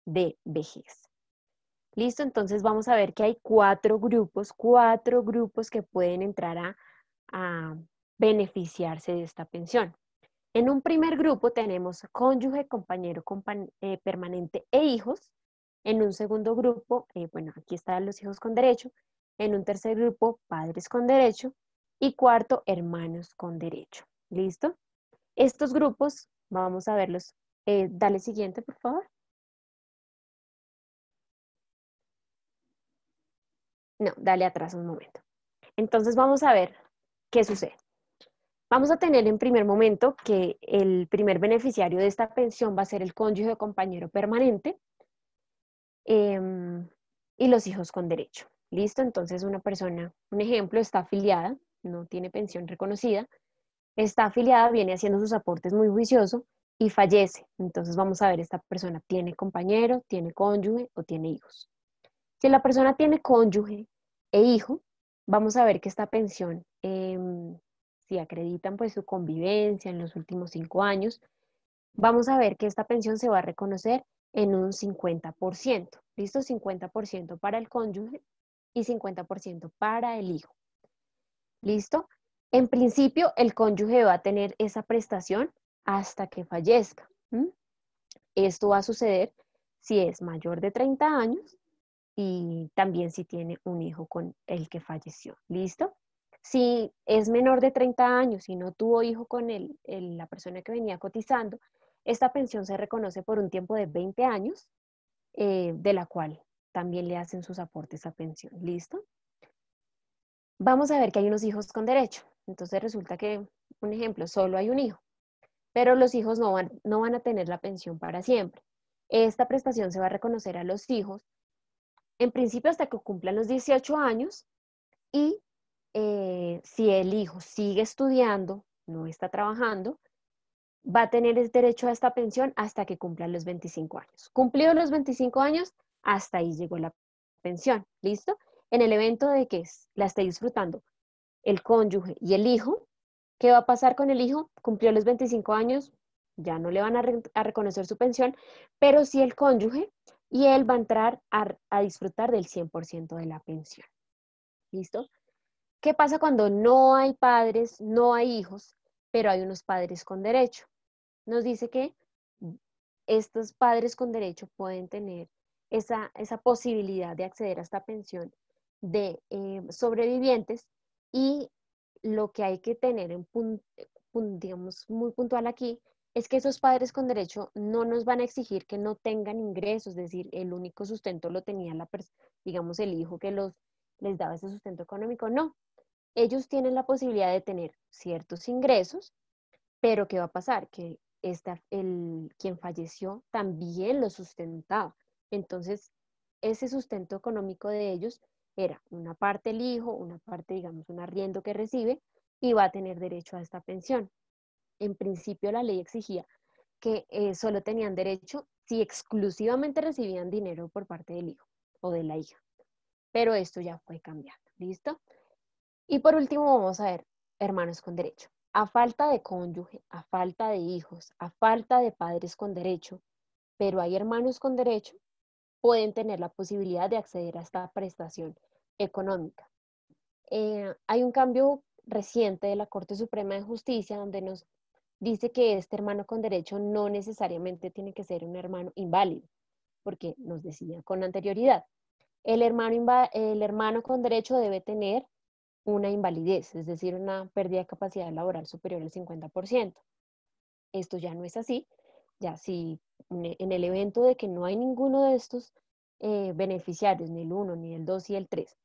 de vejez. Listo, entonces vamos a ver que hay cuatro grupos que pueden entrar a beneficiarse de esta pensión. En un primer grupo tenemos cónyuge, compañero permanente e hijos. En un segundo grupo, bueno, aquí están los hijos con derecho. En un tercer grupo, padres con derecho. Y cuarto, hermanos con derecho. ¿Listo? Estos grupos, vamos a verlos. Dale siguiente, por favor. No, dale atrás un momento. Entonces vamos a ver qué sucede. Vamos a tener en primer momento que el primer beneficiario de esta pensión va a ser el cónyuge o compañero permanente y los hijos con derecho. ¿Listo? Entonces una persona, un ejemplo, está afiliada, no tiene pensión reconocida, está afiliada, viene haciendo sus aportes muy juicioso y fallece. Entonces vamos a ver, esta persona tiene compañero, tiene cónyuge o tiene hijos. Si la persona tiene cónyuge e hijo, vamos a ver que esta pensión, si acreditan pues su convivencia en los últimos 5 años, vamos a ver que esta pensión se va a reconocer en un 50%. ¿Listo? 50% para el cónyuge y 50% para el hijo. ¿Listo? En principio, el cónyuge va a tener esa prestación hasta que fallezca. Esto va a suceder si es mayor de 30 años y también si tiene un hijo con el que falleció. ¿Listo? Si es menor de 30 años y no tuvo hijo con la persona que venía cotizando, esta pensión se reconoce por un tiempo de 20 años, de la cual también le hacen sus aportes a pensión. ¿Listo? Vamos a ver que hay unos hijos con derecho. Entonces resulta que, un ejemplo, solo hay un hijo, pero los hijos no van a tener la pensión para siempre. Esta prestación se va a reconocer a los hijos, en principio hasta que cumplan los 18 años y si el hijo sigue estudiando, no está trabajando, va a tener el derecho a esta pensión hasta que cumplan los 25 años. Cumplidos los 25 años, hasta ahí llegó la pensión. ¿Listo? En el evento de que la esté disfrutando el cónyuge y el hijo, ¿qué va a pasar con el hijo? Cumplió los 25 años, ya no le van a reconocer su pensión, pero sí el cónyuge y él va a entrar a disfrutar del 100% de la pensión. ¿Listo? ¿Qué pasa cuando no hay padres, no hay hijos, pero hay unos padres con derecho? Nos dice que estos padres con derecho pueden tener esa posibilidad de acceder a esta pensión de sobrevivientes y lo que hay que tener digamos, muy puntual aquí es que esos padres con derecho no nos van a exigir que no tengan ingresos, es decir, el único sustento lo tenía digamos, el hijo que les daba ese sustento económico. No, ellos tienen la posibilidad de tener ciertos ingresos, pero ¿qué va a pasar? Que quien falleció también lo sustentaba. Entonces, ese sustento económico de ellos era una parte el hijo, una parte, digamos, un arriendo que recibe y va a tener derecho a esta pensión. En principio, la ley exigía que solo tenían derecho si exclusivamente recibían dinero por parte del hijo o de la hija. Pero esto ya fue cambiando. ¿Listo? Y por último, vamos a ver hermanos con derecho. A falta de cónyuge, a falta de hijos, a falta de padres con derecho, pero hay hermanos con derecho, pueden tener la posibilidad de acceder a esta prestación económica. Hay un cambio reciente de la Corte Suprema de Justicia donde nos dice que este hermano con derecho no necesariamente tiene que ser un hermano inválido, porque nos decía con anterioridad, el hermano con derecho debe tener una invalidez, es decir, una pérdida de capacidad laboral superior al 50%. Esto ya no es así, ya si en el evento de que no hay ninguno de estos beneficiarios, ni el 1, ni el 2 y el 3,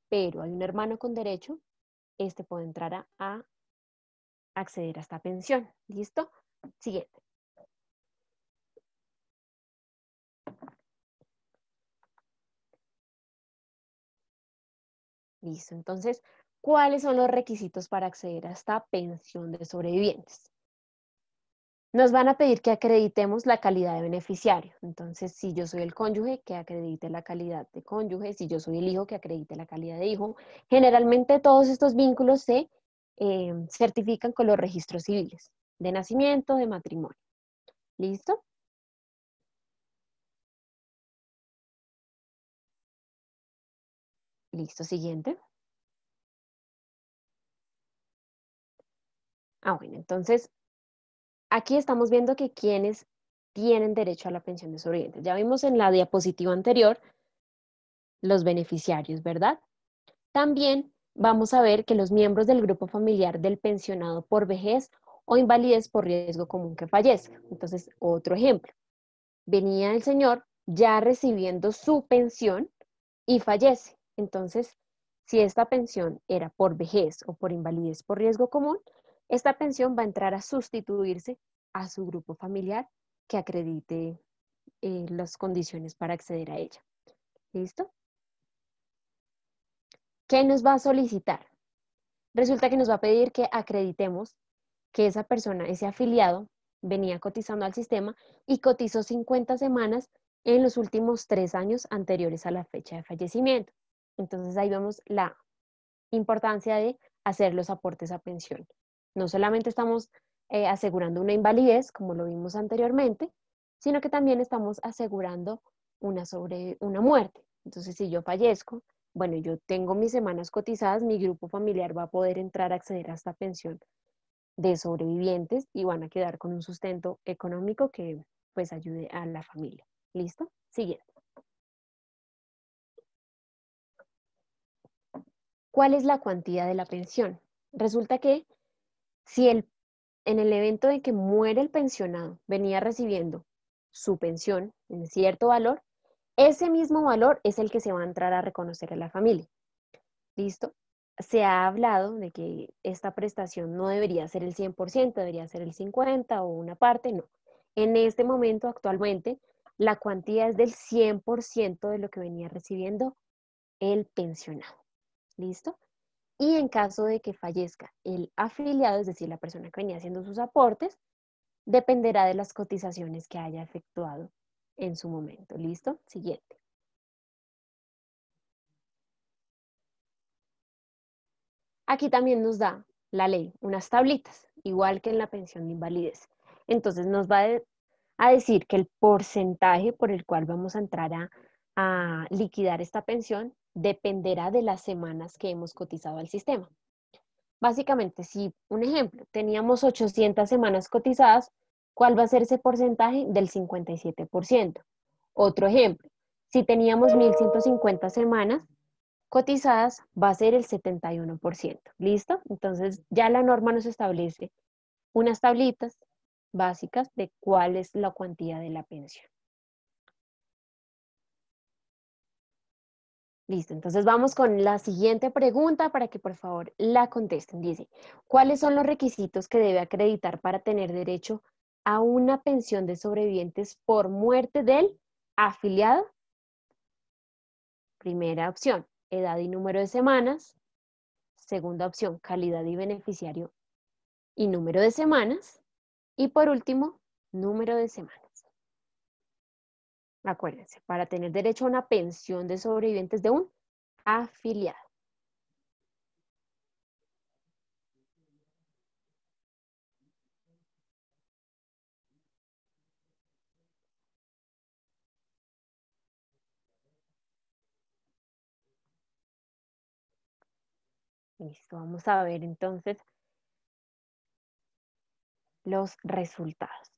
pero hay un hermano con derecho, este puede entrar a acceder a esta pensión. ¿Listo? Siguiente. Listo. Entonces, ¿cuáles son los requisitos para acceder a esta pensión de sobrevivientes? Nos van a pedir que acreditemos la calidad de beneficiario. Entonces, si yo soy el cónyuge, que acredite la calidad de cónyuge. Si yo soy el hijo, que acredite la calidad de hijo. Generalmente todos estos vínculos se certifican con los registros civiles de nacimiento, de matrimonio. ¿Listo? Listo, siguiente. Bueno, entonces aquí estamos viendo que quienes tienen derecho a la pensión de sobrevivientes. Ya vimos en la diapositiva anterior los beneficiarios, ¿verdad? También vamos a ver que los miembros del grupo familiar del pensionado por vejez o invalidez por riesgo común que fallezca. Entonces, otro ejemplo. Venía el señor ya recibiendo su pensión y fallece. Entonces, Si esta pensión era por vejez o por invalidez por riesgo común, esta pensión va a entrar a sustituirse a su grupo familiar que acredite las condiciones para acceder a ella. ¿Listo? ¿Qué nos va a solicitar? Resulta que nos va a pedir que acreditemos que esa persona, ese afiliado, venía cotizando al sistema y cotizó 50 semanas en los últimos 3 años anteriores a la fecha de fallecimiento. Entonces ahí vemos la importancia de hacer los aportes a pensión. No solamente estamos asegurando una invalidez, como lo vimos anteriormente, sino que también estamos asegurando una muerte. Entonces, si yo fallezco, bueno, yo tengo mis semanas cotizadas, mi grupo familiar va a poder entrar a acceder a esta pensión de sobrevivientes y van a quedar con un sustento económico que pues ayude a la familia. ¿Listo? Siguiente. ¿Cuál es la cuantía de la pensión? Resulta que si en el evento de que muere el pensionado venía recibiendo su pensión en cierto valor, ese mismo valor es el que se va a entrar a reconocer a la familia. ¿Listo? Se ha hablado de que esta prestación no debería ser el 100%, debería ser el 50% o una parte, no. En este momento, actualmente, la cuantía es del 100% de lo que venía recibiendo el pensionado. ¿Listo? Y en caso de que fallezca el afiliado, es decir, la persona que venía haciendo sus aportes, dependerá de las cotizaciones que haya efectuado en su momento. ¿Listo? Siguiente. Aquí también nos da la ley unas tablitas, igual que en la pensión de invalidez. Entonces nos va a decir que el porcentaje por el cual vamos a entrar a liquidar esta pensión dependerá de las semanas que hemos cotizado al sistema. Básicamente, si, un ejemplo, teníamos 800 semanas cotizadas, ¿cuál va a ser ese porcentaje? Del 57%. Otro ejemplo, si teníamos 1150 semanas cotizadas, va a ser el 71%. ¿Listo? Entonces, ya la norma nos establece unas tablitas básicas de cuál es la cuantía de la pensión. Listo, entonces vamos con la siguiente pregunta para que por favor la contesten. Dice, ¿cuáles son los requisitos que debe acreditar para tener derecho a una pensión de sobrevivientes por muerte del afiliado? Primera opción, edad y número de semanas. Segunda opción, calidad y beneficiario y número de semanas. Y por último, número de semanas. Acuérdense, para tener derecho a una pensión de sobrevivientes de un afiliado. Listo, vamos a ver entonces los resultados.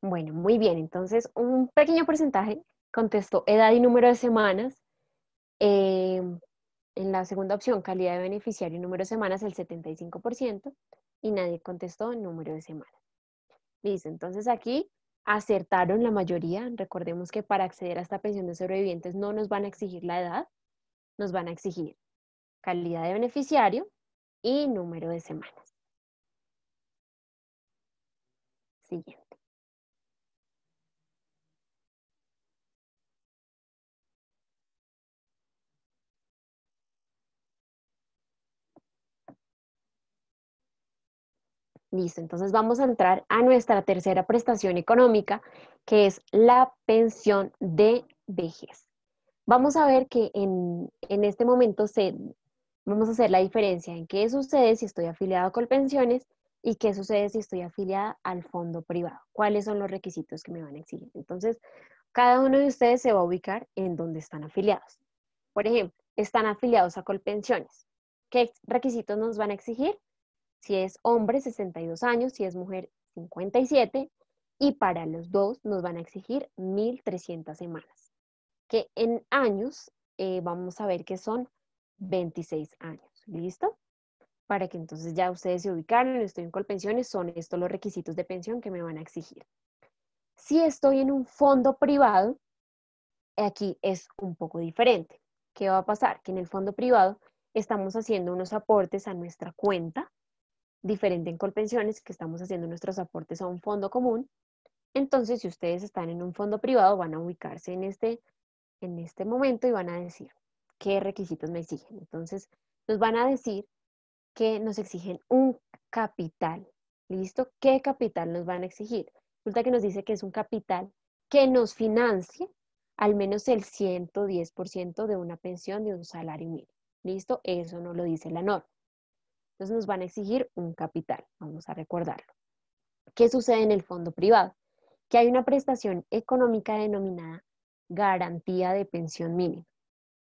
Bueno, muy bien, entonces un pequeño porcentaje contestó edad y número de semanas. Eh, en la segunda opción, calidad de beneficiario y número de semanas, el 75%, y nadie contestó el número de semanas. Listo, entonces aquí acertaron la mayoría. Recordemos que para acceder a esta pensión de sobrevivientes no nos van a exigir la edad, nos van a exigir calidad de beneficiario y número de semanas. Siguiente. Listo, entonces vamos a entrar a nuestra tercera prestación económica, que es la pensión de vejez. Vamos a ver que en este momento vamos a hacer la diferencia en qué sucede si estoy afiliada a Colpensiones y qué sucede si estoy afiliada al fondo privado. ¿Cuáles son los requisitos que me van a exigir? Entonces, cada uno de ustedes se va a ubicar en donde están afiliados. Por ejemplo, están afiliados a Colpensiones. ¿Qué requisitos nos van a exigir? Si es hombre, 62 años, si es mujer, 57, y para los dos nos van a exigir 1.300 semanas, que en años vamos a ver que son 26 años. ¿Listo? para que entonces ya ustedes se ubicaran, estoy en Colpensiones, son estos los requisitos de pensión que me van a exigir. Si estoy en un fondo privado, aquí es un poco diferente. ¿Qué va a pasar? Que en el fondo privado estamos haciendo unos aportes a nuestra cuenta, diferente en Colpensiones, que estamos haciendo nuestros aportes a un fondo común. Entonces, si ustedes están en un fondo privado, van a ubicarse en este momento y van a decir qué requisitos me exigen. Entonces, nos van a decir que nos exigen un capital. ¿Listo? ¿Qué capital nos van a exigir? Resulta que nos dice que es un capital que nos financie al menos el 110% de una pensión de un salario mínimo. ¿Listo? Eso no lo dice la norma. Entonces nos van a exigir un capital. Vamos a recordarlo. ¿Qué sucede en el fondo privado? Que hay una prestación económica denominada garantía de pensión mínima.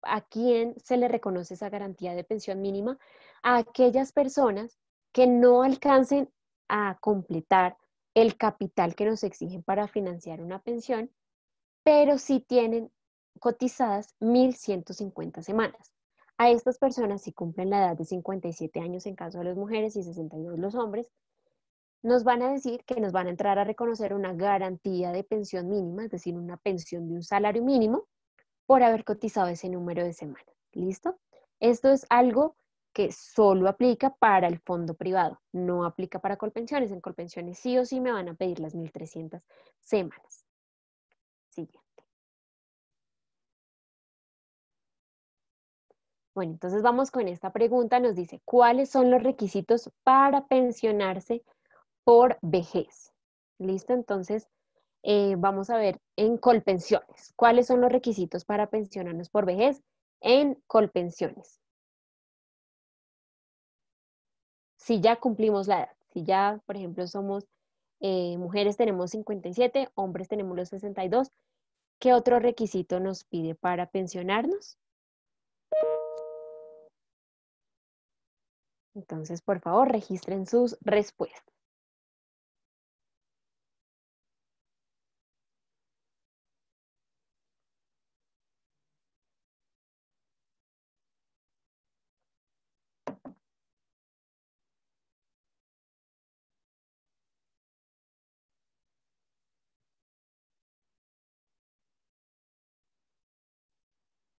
¿A quién se le reconoce esa garantía de pensión mínima? A aquellas personas que no alcancen a completar el capital que nos exigen para financiar una pensión, pero sí tienen cotizadas 1.150 semanas. A estas personas, si cumplen la edad de 57 años en caso de las mujeres y 62 los hombres, nos van a decir que nos van a entrar a reconocer una garantía de pensión mínima, es decir, una pensión de un salario mínimo, por haber cotizado ese número de semanas. ¿Listo? Esto es algo que solo aplica para el fondo privado, no aplica para Colpensiones. En Colpensiones sí o sí me van a pedir las 1.300 semanas. Siguiente. Bueno, entonces vamos con esta pregunta. Nos dice, ¿cuáles son los requisitos para pensionarse por vejez? ¿Listo? Entonces, vamos a ver en Colpensiones. ¿Cuáles son los requisitos para pensionarnos por vejez en Colpensiones? Si ya cumplimos la edad, si ya, por ejemplo, somos mujeres tenemos 57, hombres tenemos los 62, ¿qué otro requisito nos pide para pensionarnos? Entonces, por favor, registren sus respuestas.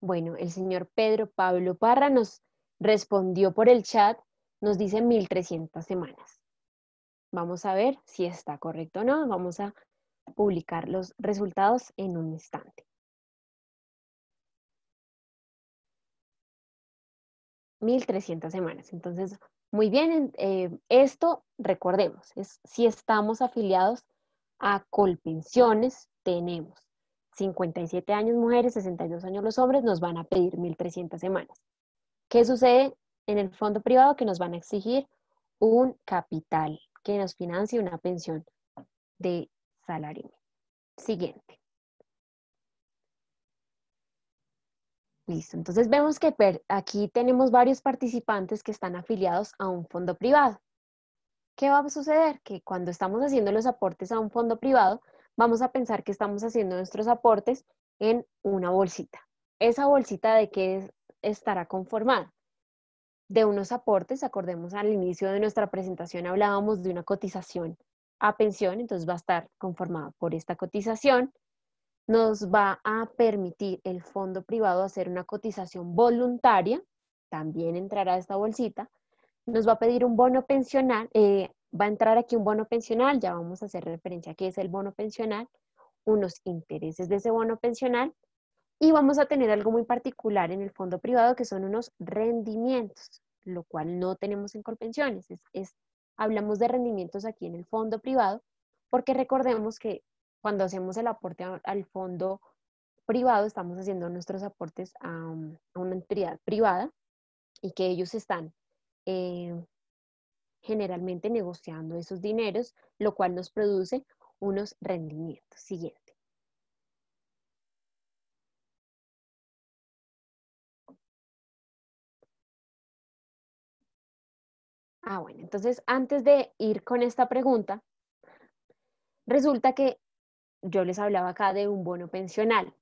Bueno, el señor Pedro Pablo Parra nos respondió por el chat, nos dice 1.300 semanas. Vamos a ver si está correcto o no. Vamos a publicar los resultados en un instante. 1.300 semanas. Entonces, muy bien, esto recordemos, es si estamos afiliados a Colpensiones, tenemos 57 años mujeres, 62 años los hombres, nos van a pedir 1.300 semanas. ¿Qué sucede en el fondo privado? Que nos van a exigir un capital que nos financie una pensión de salario. Siguiente. Listo, entonces vemos que aquí tenemos varios participantes que están afiliados a un fondo privado. ¿Qué va a suceder? Que cuando estamos haciendo los aportes a un fondo privado, vamos a pensar que estamos haciendo nuestros aportes en una bolsita. ¿Esa bolsita de qué estará conformada? De unos aportes, acordemos al inicio de nuestra presentación hablábamos de una cotización a pensión, entonces va a estar conformada por esta cotización. Nos va a permitir el fondo privado hacer una cotización voluntaria, también entrará a esta bolsita. Nos va a pedir un bono pensional, va a entrar aquí un bono pensional, ya vamos a hacer referencia a qué es el bono pensional, unos intereses de ese bono pensional y vamos a tener algo muy particular en el fondo privado que son unos rendimientos, lo cual no tenemos en Colpensiones. Hablamos de rendimientos aquí en el fondo privado porque recordemos que cuando hacemos el aporte al fondo privado estamos haciendo nuestros aportes a una entidad privada y que ellos están eh, generalmente negociando esos dineros, lo cual nos produce unos rendimientos. Siguiente. Bueno, entonces antes de ir con esta pregunta, resulta que yo les hablaba acá de un bono pensional.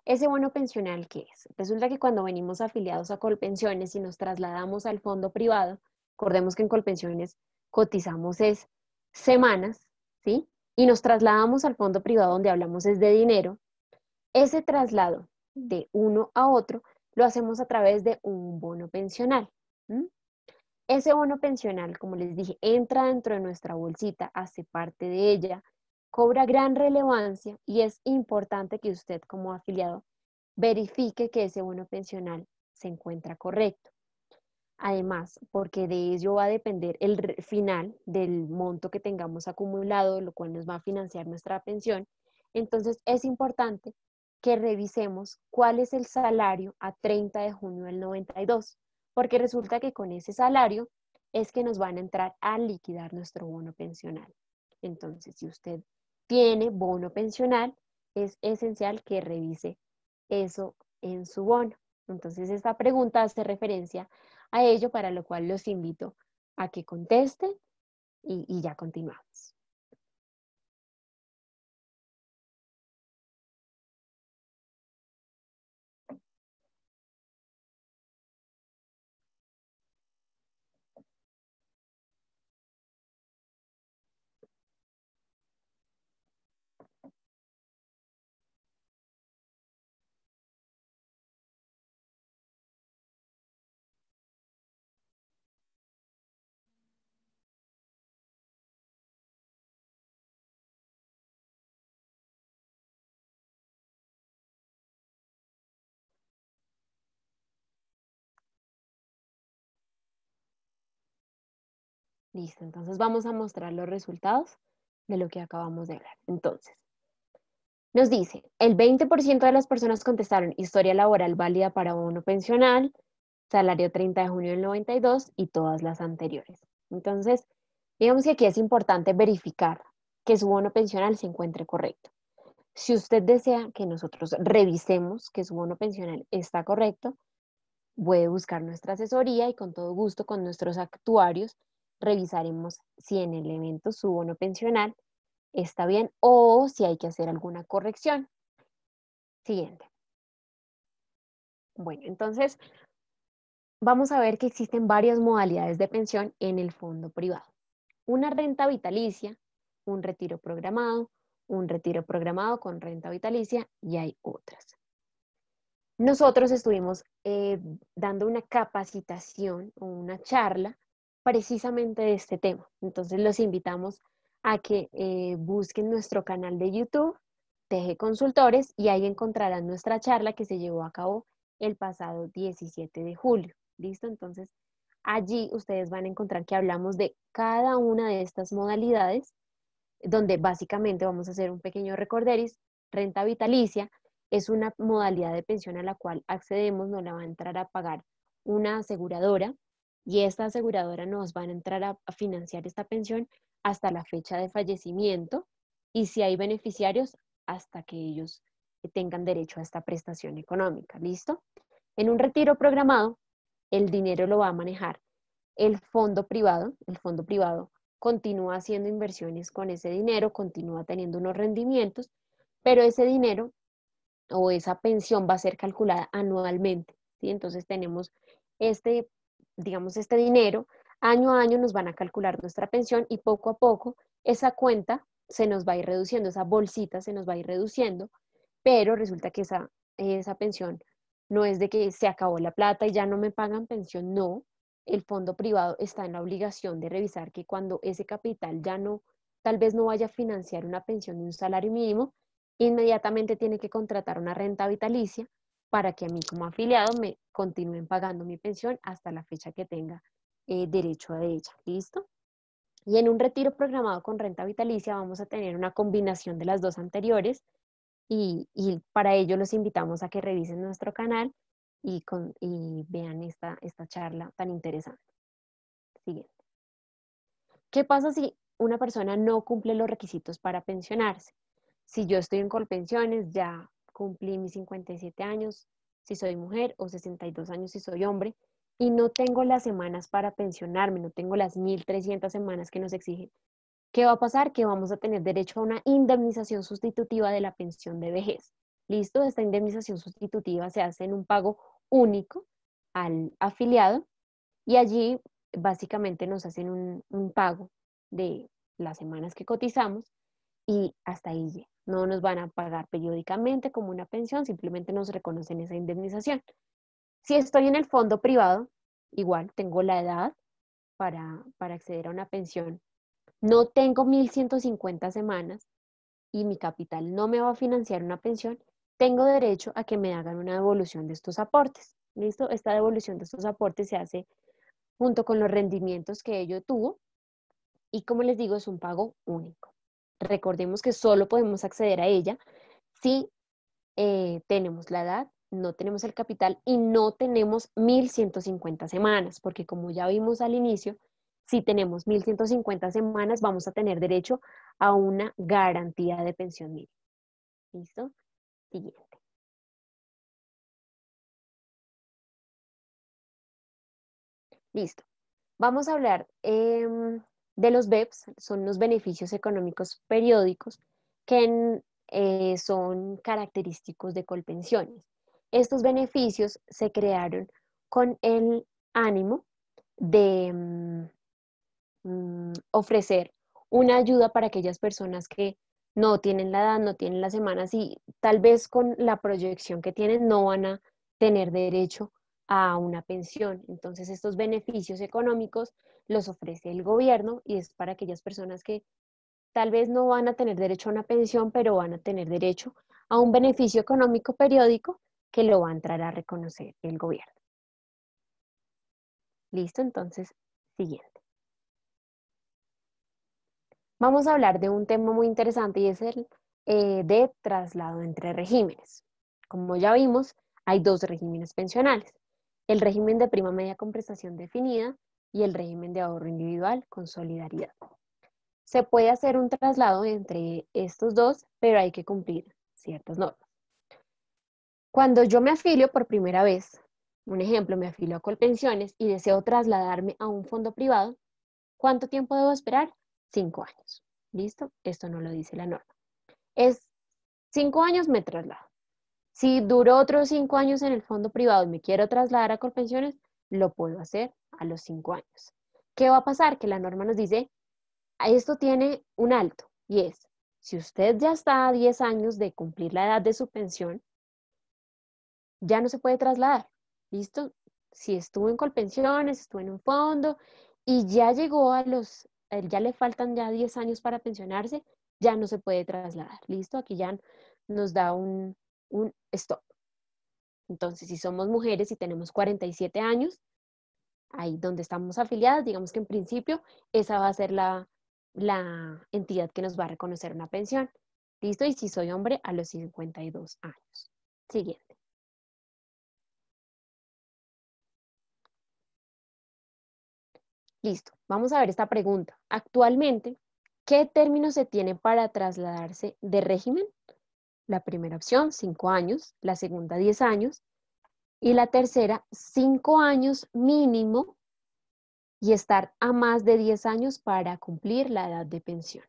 ¿Ese bono pensional qué es? Resulta que cuando venimos afiliados a Colpensiones y nos trasladamos al fondo privado, Recordemos que en Colpensiones cotizamos es semanas, ¿sí? Y nos trasladamos al fondo privado donde hablamos es de dinero. Ese traslado de uno a otro lo hacemos a través de un bono pensional. ¿Mm? Ese bono pensional, como les dije, entra dentro de nuestra bolsita, hace parte de ella, cobra gran relevancia y es importante que usted como afiliado verifique que ese bono pensional se encuentra correcto. Además, porque de ello va a depender el final del monto que tengamos acumulado, lo cual nos va a financiar nuestra pensión. Entonces, es importante que revisemos cuál es el salario a 30 de junio del 92, porque resulta que con ese salario es que nos van a entrar a liquidar nuestro bono pensional. Entonces, si usted tiene bono pensional, es esencial que revise eso en su bono. Entonces, esta pregunta hace referencia a ello, para lo cual los invito a que contesten y ya continuamos. Listo, entonces vamos a mostrar los resultados de lo que acabamos de hablar. Entonces, nos dice, el 20% de las personas contestaron historia laboral válida para bono pensional, salario 30 de junio del 92 y todas las anteriores. Entonces, digamos que aquí es importante verificar que su bono pensional se encuentre correcto. Si usted desea que nosotros revisemos que su bono pensional está correcto, puede buscar nuestra asesoría y con todo gusto con nuestros actuarios revisaremos si en el evento su bono pensional está bien o si hay que hacer alguna corrección. Siguiente. Bueno, entonces vamos a ver que existen varias modalidades de pensión en el fondo privado. Una renta vitalicia, un retiro programado con renta vitalicia y hay otras. Nosotros estuvimos dando una capacitación o una charla precisamente de este tema. Entonces los invitamos a que busquen nuestro canal de YouTube, TG Consultores, y ahí encontrarán nuestra charla que se llevó a cabo el pasado 17 de julio. ¿Listo? Entonces allí ustedes van a encontrar que hablamos de cada una de estas modalidades, donde básicamente vamos a hacer un pequeño recorderis. Renta vitalicia es una modalidad de pensión a la cual accedemos, nos la va a entrar a pagar una aseguradora y esta aseguradora nos va a entrar a financiar esta pensión hasta la fecha de fallecimiento y si hay beneficiarios hasta que ellos tengan derecho a esta prestación económica. ¿Listo? En un retiro programado, el dinero lo va a manejar el fondo privado. El fondo privado continúa haciendo inversiones con ese dinero, continúa teniendo unos rendimientos, pero ese dinero o esa pensión va a ser calculada anualmente, ¿sí? Entonces tenemos este, digamos, este dinero, año a año nos van a calcular nuestra pensión y poco a poco esa cuenta se nos va a ir reduciendo, esa bolsita se nos va a ir reduciendo, pero resulta que esa pensión no es de que se acabó la plata y ya no me pagan pensión, no. El fondo privado está en la obligación de revisar que cuando ese capital ya no, tal vez no vaya a financiar una pensión de un salario mínimo, inmediatamente tiene que contratar una renta vitalicia para que a mí como afiliado me continúen pagando mi pensión hasta la fecha que tenga derecho a ella. ¿Listo? Y en un retiro programado con renta vitalicia vamos a tener una combinación de las dos anteriores y para ello los invitamos a que revisen nuestro canal y vean esta charla tan interesante. Siguiente. ¿Qué pasa si una persona no cumple los requisitos para pensionarse? Si yo estoy en Colpensiones, ya cumplí mis 57 años, si soy mujer, o 62 años si soy hombre, y no tengo las semanas para pensionarme, no tengo las 1.300 semanas que nos exigen. ¿Qué va a pasar? Que vamos a tener derecho a una indemnización sustitutiva de la pensión de vejez. ¿Listo? Esta indemnización sustitutiva se hace en un pago único al afiliado y allí básicamente nos hacen un pago de las semanas que cotizamos y hasta ahí llega. No nos van a pagar periódicamente como una pensión, simplemente nos reconocen esa indemnización. Si estoy en el fondo privado, igual tengo la edad para acceder a una pensión. No tengo 1.150 semanas y mi capital no me va a financiar una pensión, tengo derecho a que me hagan una devolución de estos aportes. ¿Listo? Esta devolución de estos aportes se hace junto con los rendimientos que ello tuvo y como les digo, es un pago único. Recordemos que solo podemos acceder a ella si tenemos la edad, no tenemos el capital y no tenemos 1.150 semanas, porque como ya vimos al inicio, si tenemos 1.150 semanas, vamos a tener derecho a una garantía de pensión mínima. ¿Listo? Siguiente. Listo. Vamos a hablar de los BEPS, son los beneficios económicos periódicos que son característicos de Colpensiones. Estos beneficios se crearon con el ánimo de ofrecer una ayuda para aquellas personas que no tienen la edad, no tienen las semanas y tal vez con la proyección que tienen no van a tener derecho a una pensión. Entonces, estos beneficios económicos los ofrece el gobierno y es para aquellas personas que tal vez no van a tener derecho a una pensión, pero van a tener derecho a un beneficio económico periódico que lo va a entrar a reconocer el gobierno. ¿Listo? Entonces, siguiente. Vamos a hablar de un tema muy interesante y es el de traslado entre regímenes. Como ya vimos, hay dos regímenes pensionales, el régimen de prima media con prestación definida y el régimen de ahorro individual con solidaridad. Se puede hacer un traslado entre estos dos, pero hay que cumplir ciertas normas. Cuando yo me afilio por primera vez, un ejemplo, me afilio a Colpensiones y deseo trasladarme a un fondo privado, ¿cuánto tiempo debo esperar? 5 años. ¿Listo? Esto no lo dice la norma. Es 5 años me traslado. Si duró otros 5 años en el fondo privado y me quiero trasladar a Colpensiones, lo puedo hacer a los 5 años. ¿Qué va a pasar? Que la norma nos dice, esto tiene un alto y es, si usted ya está a 10 años de cumplir la edad de su pensión, ya no se puede trasladar. ¿Listo? Si estuvo en Colpensiones, estuvo en un fondo y ya llegó a ya le faltan ya 10 años para pensionarse, ya no se puede trasladar. ¿Listo? Aquí ya nos da un stop. Entonces, si somos mujeres y tenemos 47 años, ahí donde estamos afiliadas, digamos que en principio esa va a ser la entidad que nos va a reconocer una pensión. ¿Listo? Y si soy hombre, a los 52 años. Siguiente. Listo, vamos a ver esta pregunta. Actualmente, ¿qué término se tiene para trasladarse de régimen? La primera opción, 5 años, la segunda, 10 años, y la tercera, 5 años mínimo y estar a más de 10 años para cumplir la edad de pensión.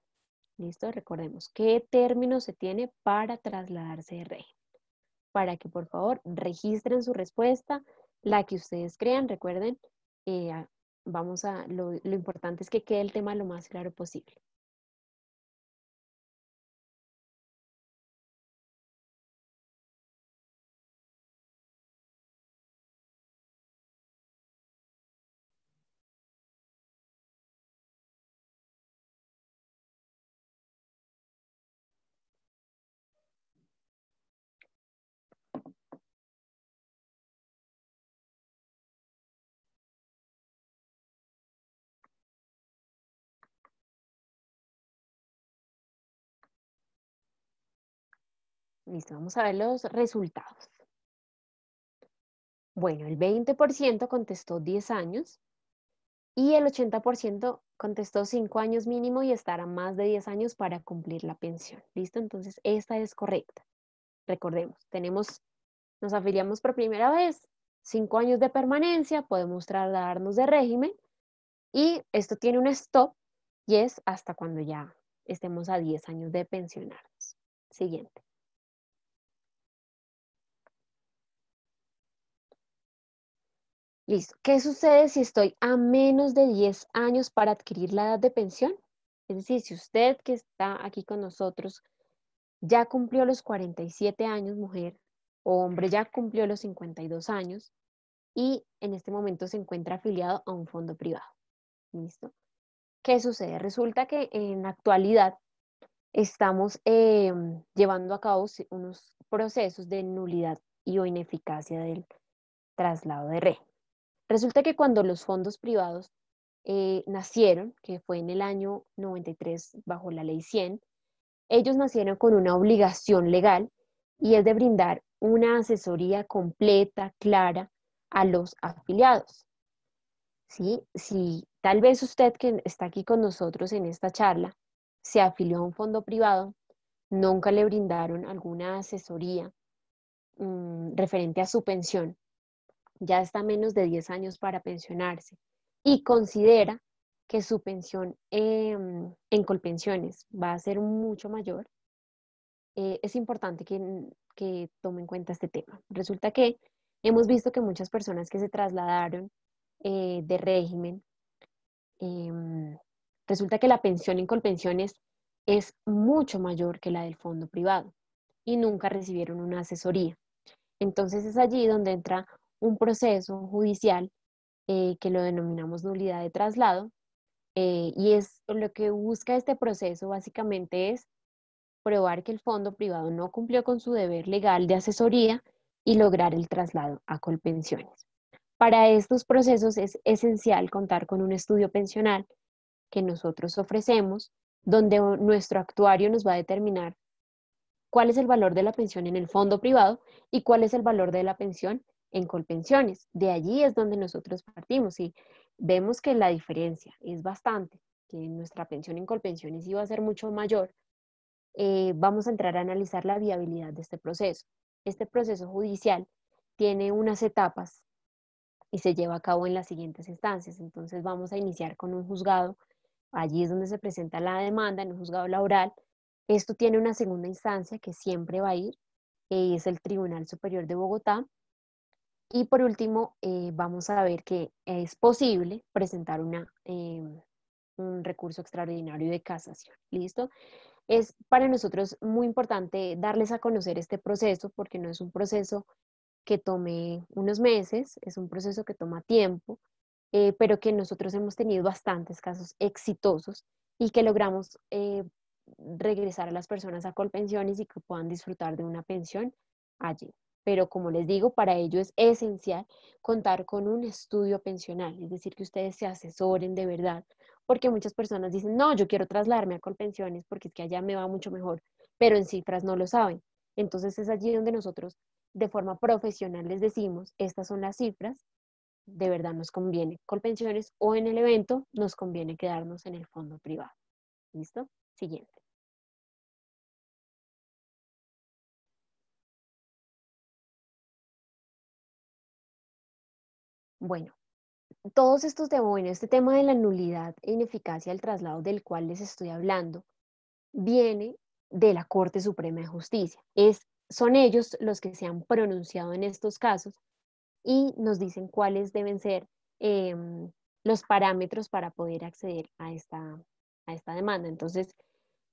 ¿Listo? Recordemos, ¿qué término se tiene para trasladarse de régimen? Para que por favor registren su respuesta, la que ustedes crean, recuerden, eh, lo importante es que quede el tema lo más claro posible. Listo, vamos a ver los resultados. Bueno, el 20% contestó 10 años y el 80% contestó 5 años mínimo y estar a más de 10 años para cumplir la pensión. ¿Listo? Entonces, esta es correcta. Recordemos, nos afiliamos por primera vez, 5 años de permanencia, podemos trasladarnos de régimen y esto tiene un stop y es hasta cuando ya estemos a 10 años de pensionarnos. Siguiente. Listo. ¿Qué sucede si estoy a menos de 10 años para adquirir la edad de pensión? Es decir, si usted que está aquí con nosotros ya cumplió los 47 años, mujer, o hombre ya cumplió los 52 años y en este momento se encuentra afiliado a un fondo privado. ¿Listo? ¿Qué sucede? Resulta que en la actualidad estamos llevando a cabo unos procesos de nulidad y o ineficacia del traslado de régimen. Resulta que cuando los fondos privados nacieron, que fue en el año 93 bajo la ley 100, ellos nacieron con una obligación legal y es de brindar una asesoría completa, clara a los afiliados. ¿Sí? Si tal vez usted que está aquí con nosotros en esta charla se afilió a un fondo privado, nunca le brindaron alguna asesoría referente a su pensión, ya está menos de 10 años para pensionarse y considera que su pensión en Colpensiones va a ser mucho mayor, es importante que tome en cuenta este tema. Resulta que hemos visto que muchas personas que se trasladaron de régimen, em, resulta que la pensión en Colpensiones es mucho mayor que la del fondo privado y nunca recibieron una asesoría. Entonces es allí donde entra un proceso judicial que lo denominamos nulidad de traslado, y es lo que busca este proceso básicamente es probar que el fondo privado no cumplió con su deber legal de asesoría y lograr el traslado a Colpensiones. Para estos procesos es esencial contar con un estudio pensional que nosotros ofrecemos, donde nuestro actuario nos va a determinar cuál es el valor de la pensión en el fondo privado y cuál es el valor de la pensión en Colpensiones. De allí es donde nosotros partimos y vemos que la diferencia es bastante, que nuestra pensión en Colpensiones iba a ser mucho mayor. Vamos a entrar a analizar la viabilidad de este proceso. Este proceso judicial tiene unas etapas y se lleva a cabo en las siguientes instancias. Entonces vamos a iniciar con un juzgado. Allí es donde se presenta la demanda, en un juzgado laboral. Esto tiene una segunda instancia que siempre va a ir, es el Tribunal Superior de Bogotá. Y por último, vamos a ver que es posible presentar un recurso extraordinario de casación. ¿Listo? Es para nosotros muy importante darles a conocer este proceso porque no es un proceso que tome unos meses, es un proceso que toma tiempo, pero que nosotros hemos tenido bastantes casos exitosos y que logramos regresar a las personas a Colpensiones y que puedan disfrutar de una pensión allí. Pero como les digo, para ello es esencial contar con un estudio pensional, es decir, que ustedes se asesoren de verdad, porque muchas personas dicen, no, yo quiero trasladarme a Colpensiones porque es que allá me va mucho mejor, pero en cifras no lo saben. Entonces es allí donde nosotros de forma profesional les decimos, estas son las cifras, de verdad nos conviene Colpensiones o en el evento nos conviene quedarnos en el fondo privado. ¿Listo? Siguiente. Bueno, todos estos de bueno, este tema de la nulidad e ineficacia del traslado del cual les estoy hablando, viene de la Corte Suprema de Justicia. Son ellos los que se han pronunciado en estos casos y nos dicen cuáles deben ser los parámetros para poder acceder a esta demanda. Entonces,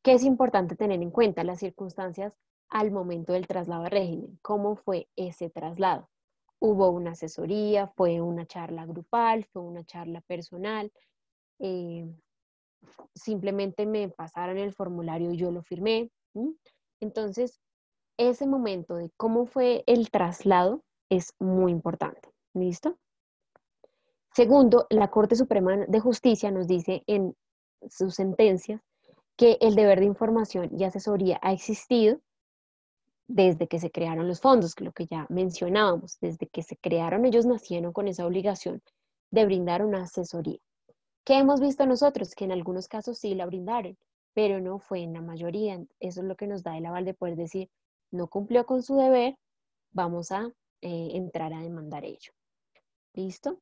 ¿qué es importante tener en cuenta? Las circunstancias al momento del traslado de régimen. ¿Cómo fue ese traslado? ¿Hubo una asesoría? ¿Fue una charla grupal? ¿Fue una charla personal? Eh, Simplemente me pasaron el formulario y yo lo firmé. Entonces, ese momento de cómo fue el traslado es muy importante. ¿Listo? Segundo, la Corte Suprema de Justicia nos dice en sus sentencias que el deber de información y asesoría ha existido desde que se crearon los fondos, que lo que ya mencionábamos, desde que se crearon ellos nacieron con esa obligación de brindar una asesoría. ¿Qué hemos visto nosotros? Que en algunos casos sí la brindaron, pero no fue en la mayoría. Eso es lo que nos da el aval de poder decir, no cumplió con su deber, vamos a entrar a demandar ello. ¿Listo?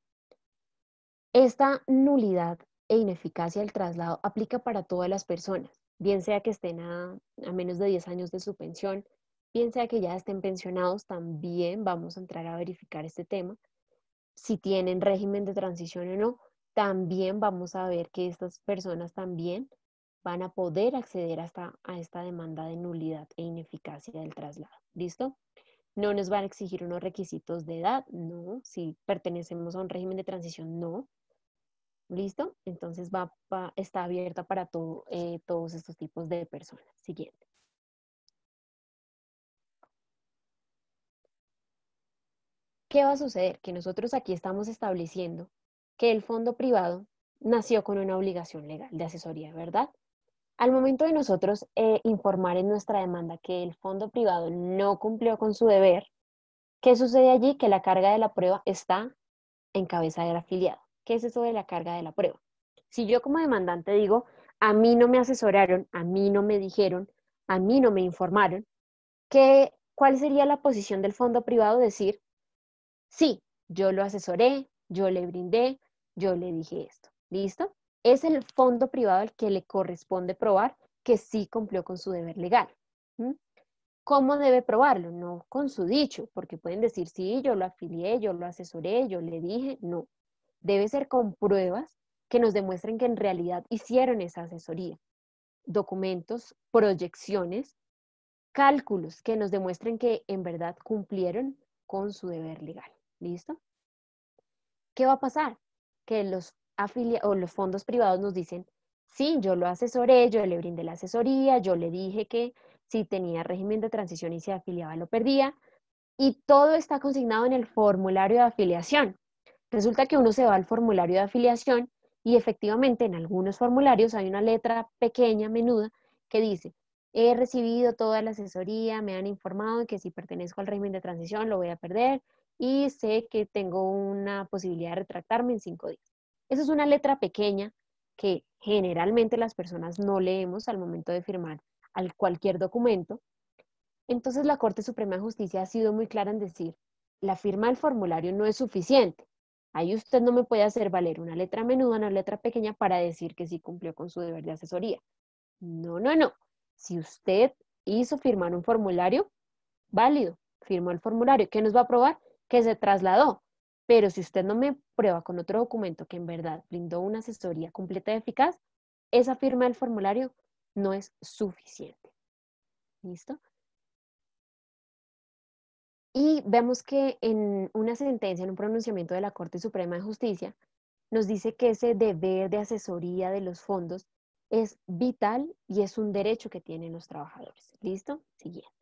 Esta nulidad e ineficacia del traslado aplica para todas las personas, bien sea que estén a menos de 10 años de su pensión, bien sea que ya estén pensionados, también vamos a entrar a verificar este tema. si tienen régimen de transición o no, también vamos a ver que estas personas también van a poder acceder a esta demanda de nulidad e ineficacia del traslado. ¿Listo? No nos van a exigir unos requisitos de edad, no. Si pertenecemos a un régimen de transición, no. ¿Listo? Entonces está abierta para todos estos tipos de personas. Siguiente. ¿Qué va a suceder? Que nosotros aquí estamos estableciendo que el fondo privado nació con una obligación legal de asesoría, ¿verdad? Al momento de nosotros informar en nuestra demanda que el fondo privado no cumplió con su deber, ¿qué sucede allí? Que la carga de la prueba está en cabeza del afiliado. ¿Qué es eso de la carga de la prueba? Si yo como demandante digo, a mí no me asesoraron, a mí no me dijeron, a mí no me informaron, ¿cuál sería la posición del fondo privado? Decir, sí, yo lo asesoré, yo le brindé, yo le dije esto. ¿Listo? Es el fondo privado al que le corresponde probar que sí cumplió con su deber legal. ¿Mm? ¿Cómo debe probarlo? No con su dicho, porque pueden decir, sí, yo lo afilié, yo lo asesoré, yo le dije, no. Debe ser con pruebas que nos demuestren que en realidad hicieron esa asesoría. Documentos, proyecciones, cálculos que nos demuestren que en verdad cumplieron con su deber legal. ¿Listo? ¿Qué va a pasar? Que los fondos privados nos dicen, sí, yo lo asesoré, yo le brindé la asesoría, yo le dije que si tenía régimen de transición y se afiliaba lo perdía, y todo está consignado en el formulario de afiliación. Resulta que uno se va al formulario de afiliación y efectivamente en algunos formularios hay una letra pequeña, menuda, que dice, he recibido toda la asesoría, me han informado que si pertenezco al régimen de transición lo voy a perder y sé que tengo una posibilidad de retractarme en 5 días. Esa es una letra pequeña que generalmente las personas no leemos al momento de firmar cualquier documento. Entonces la Corte Suprema de Justicia ha sido muy clara en decir, la firma del formulario no es suficiente. Ahí usted no me puede hacer valer una letra menuda, una letra pequeña para decir que sí cumplió con su deber de asesoría. No, no, no. Si usted hizo firmar un formulario, válido, firmó el formulario. ¿Qué nos va a probar? Que se trasladó. Pero si usted no me prueba con otro documento que en verdad brindó una asesoría completa y eficaz, esa firma del formulario no es suficiente. ¿Listo? Y vemos que en una sentencia, en un pronunciamiento de la Corte Suprema de Justicia, nos dice que ese deber de asesoría de los fondos es vital y es un derecho que tienen los trabajadores. ¿Listo? Siguiente.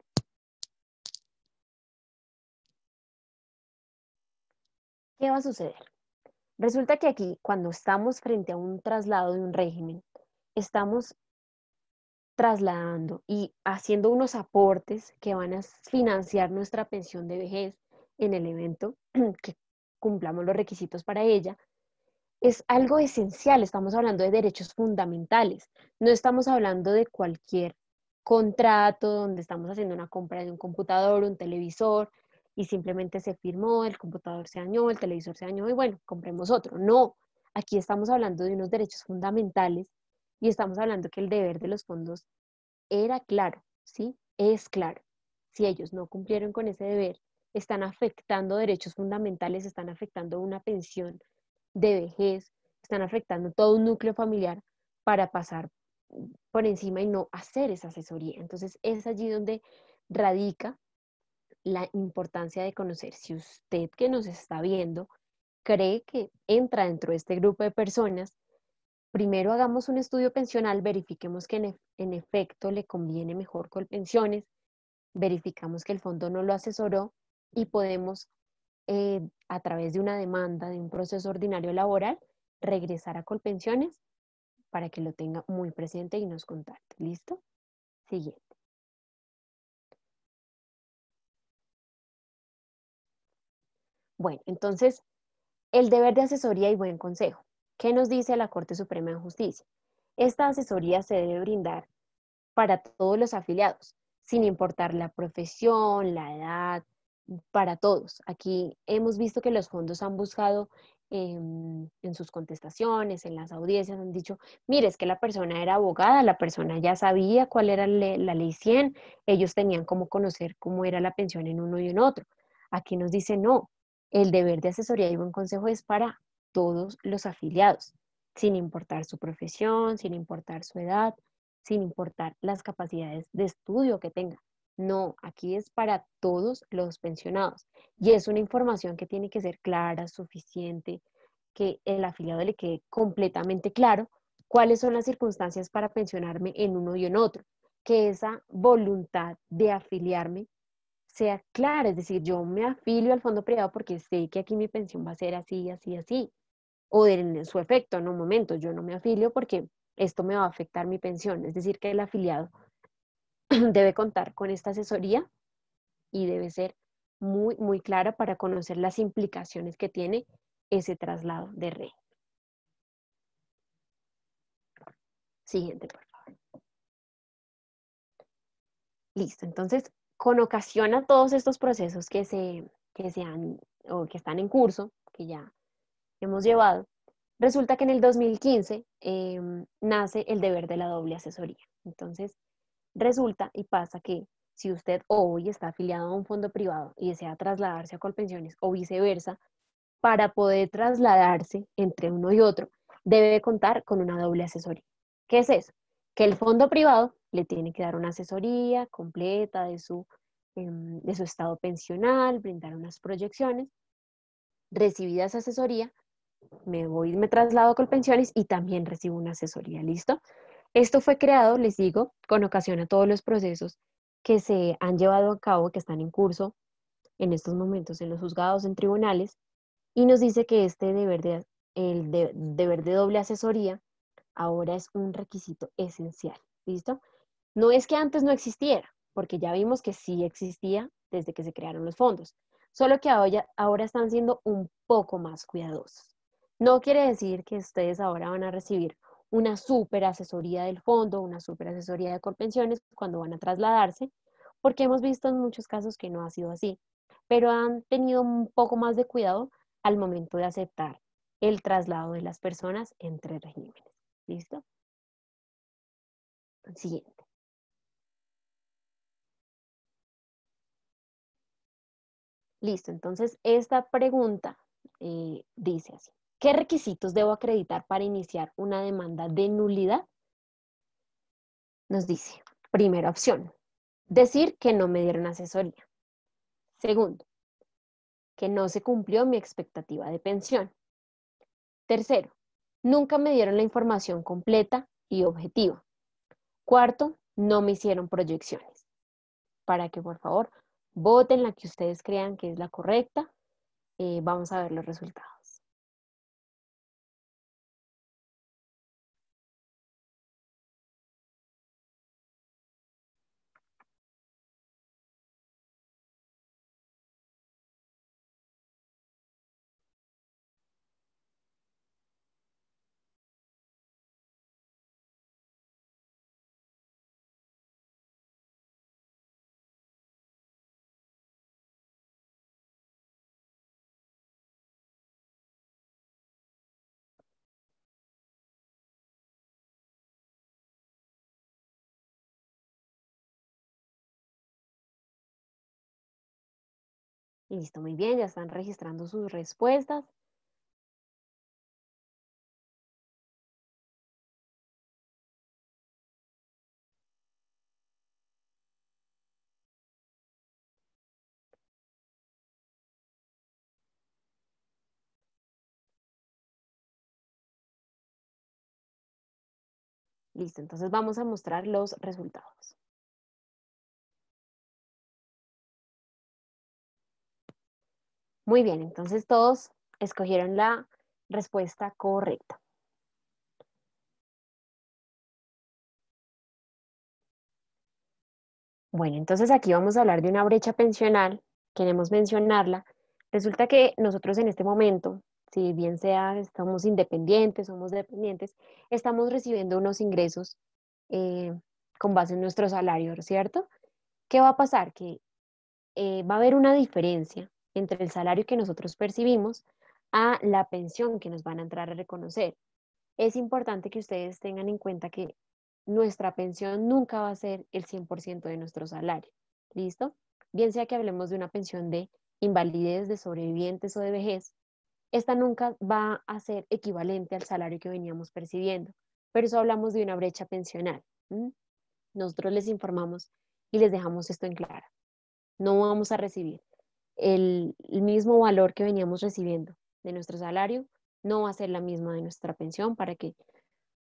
¿Qué va a suceder? Resulta que aquí, cuando estamos frente a un traslado de un régimen, estamos trasladando y haciendo unos aportes que van a financiar nuestra pensión de vejez en el evento que cumplamos los requisitos para ella. Es algo esencial, estamos hablando de derechos fundamentales, no estamos hablando de cualquier contrato donde estamos haciendo una compra de un computador, un televisor y simplemente se firmó, el computador se dañó, el televisor se dañó y bueno, compremos otro. No, aquí estamos hablando de unos derechos fundamentales y estamos hablando que el deber de los fondos era claro, ¿sí? Es claro. Si ellos no cumplieron con ese deber, están afectando derechos fundamentales, están afectando una pensión de vejez, están afectando todo un núcleo familiar para pasar por encima y no hacer esa asesoría. Entonces es allí donde radica la importancia de conocer si usted que nos está viendo cree que entra dentro de este grupo de personas. Primero hagamos un estudio pensional, verifiquemos que en efecto le conviene mejor Colpensiones, verificamos que el fondo no lo asesoró y podemos, a través de una demanda, de un proceso ordinario laboral, regresar a Colpensiones para que lo tenga muy presente y nos contacte. ¿Listo? Siguiente. Bueno, entonces, el deber de asesoría y buen consejo. ¿Qué nos dice la Corte Suprema de Justicia? Esta asesoría se debe brindar para todos los afiliados, sin importar la profesión, la edad, para todos. Aquí hemos visto que los fondos han buscado en sus contestaciones, en las audiencias, han dicho, mire, es que la persona era abogada, la persona ya sabía cuál era la ley 100, ellos tenían cómo conocer cómo era la pensión en uno y en otro. Aquí nos dice, no, El deber de asesoría y buen consejo es para todos los afiliados, sin importar su profesión, sin importar su edad, sin importar las capacidades de estudio que tenga. No, aquí es para todos los pensionados y es una información que tiene que ser clara, suficiente, que el afiliado le quede completamente claro cuáles son las circunstancias para pensionarme en uno y en otro, que esa voluntad de afiliarme sea clara, es decir, yo me afilio al fondo privado porque sé que aquí mi pensión va a ser así, así, así, o de su efecto, en un momento, yo no me afilio porque esto me va a afectar mi pensión, es decir, que el afiliado debe contar con esta asesoría y debe ser muy, muy clara para conocer las implicaciones que tiene ese traslado de rey. Siguiente, por favor. Listo, entonces, con ocasión a todos estos procesos que se han o que están en curso, que ya hemos llevado, resulta que en el 2015 nace el deber de la doble asesoría. Entonces, resulta y pasa que si usted hoy está afiliado a un fondo privado y desea trasladarse a Colpensiones o viceversa, para poder trasladarse entre uno y otro, debe contar con una doble asesoría. ¿Qué es eso? Que el fondo privado le tiene que dar una asesoría completa de su estado pensional, brindar unas proyecciones. Recibida esa asesoría, me traslado a Colpensiones y también recibo una asesoría, ¿listo? Esto fue creado, les digo, con ocasión a todos los procesos que se han llevado a cabo, que están en curso en estos momentos en los juzgados, en tribunales, y nos dice que este deber de doble asesoría ahora es un requisito esencial, ¿listo? No es que antes no existiera, porque ya vimos que sí existía desde que se crearon los fondos, solo que ahora están siendo un poco más cuidadosos. No quiere decir que ustedes ahora van a recibir una super asesoría del fondo, una super asesoría de Colpensiones cuando van a trasladarse, porque hemos visto en muchos casos que no ha sido así, pero han tenido un poco más de cuidado al momento de aceptar el traslado de las personas entre regímenes. ¿Listo? Siguiente. Listo, entonces esta pregunta dice así, ¿qué requisitos debo acreditar para iniciar una demanda de nulidad? Nos dice, primera opción, decir que no me dieron asesoría. Segundo, que no se cumplió mi expectativa de pensión. Tercero, nunca me dieron la información completa y objetiva. Cuarto, no me hicieron proyecciones. Para que por favor voten la que ustedes crean que es la correcta. Vamos a ver los resultados. Listo, muy bien, ya están registrando sus respuestas. Listo, entonces vamos a mostrar los resultados. Muy bien, entonces todos escogieron la respuesta correcta. Bueno, entonces aquí vamos a hablar de una brecha pensional, queremos mencionarla. Resulta que nosotros en este momento, si bien sea estamos independientes, somos dependientes, estamos recibiendo unos ingresos eh, con base en nuestro salario, ¿cierto? ¿Qué va a pasar? Que va a haber una diferencia entre el salario que nosotros percibimos a la pensión que nos van a entrar a reconocer. Es importante que ustedes tengan en cuenta que nuestra pensión nunca va a ser el 100% de nuestro salario. ¿Listo? Bien sea que hablemos de una pensión de invalidez, de sobrevivientes o de vejez, esta nunca va a ser equivalente al salario que veníamos percibiendo. Pero eso hablamos de una brecha pensional. ¿M? Nosotros les informamos y les dejamos esto en claro. No vamos a recibir el mismo valor que veníamos recibiendo de nuestro salario, no va a ser la misma de nuestra pensión para que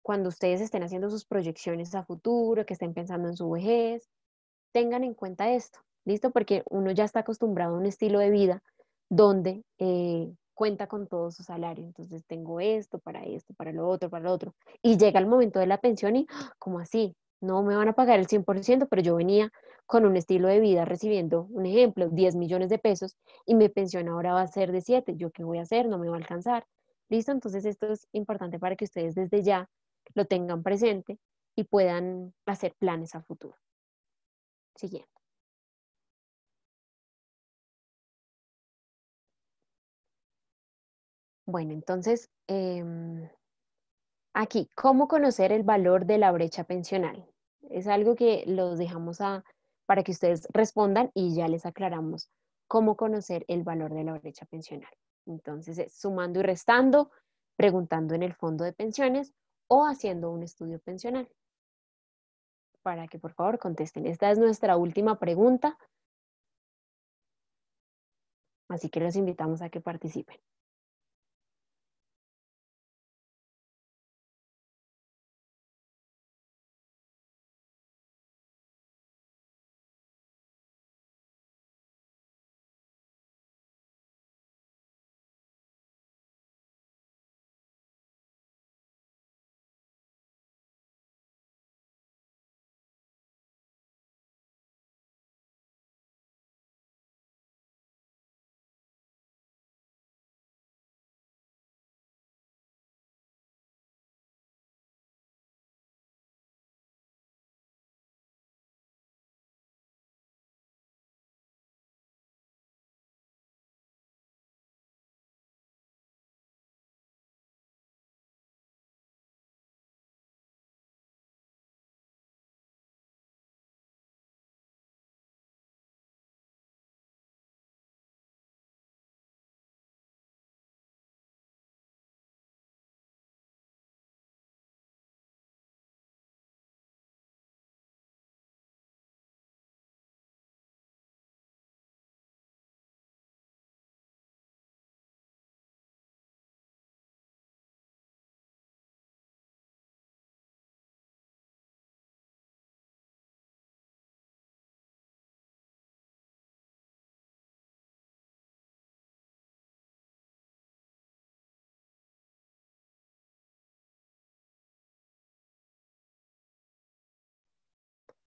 cuando ustedes estén haciendo sus proyecciones a futuro, que estén pensando en su vejez, tengan en cuenta esto, ¿listo? Porque uno ya está acostumbrado a un estilo de vida donde cuenta con todo su salario. Entonces tengo esto, para lo otro, para lo otro. Y llega el momento de la pensión y, ¡ah! ¿Cómo así? No me van a pagar el 100%, pero yo venía con un estilo de vida recibiendo, un ejemplo, 10 millones de pesos y mi pensión ahora va a ser de 7. ¿Yo qué voy a hacer? No me va a alcanzar. ¿Listo? Entonces esto es importante para que ustedes desde ya lo tengan presente y puedan hacer planes a futuro. Siguiente. Bueno, entonces, aquí, ¿cómo conocer el valor de la brecha pensional? Es algo que los dejamos para que ustedes respondan y ya les aclaramos cómo conocer el valor de la brecha pensional. Entonces, es sumando y restando, preguntando en el fondo de pensiones o haciendo un estudio pensional. Para que por favor contesten. Esta es nuestra última pregunta, así que los invitamos a que participen.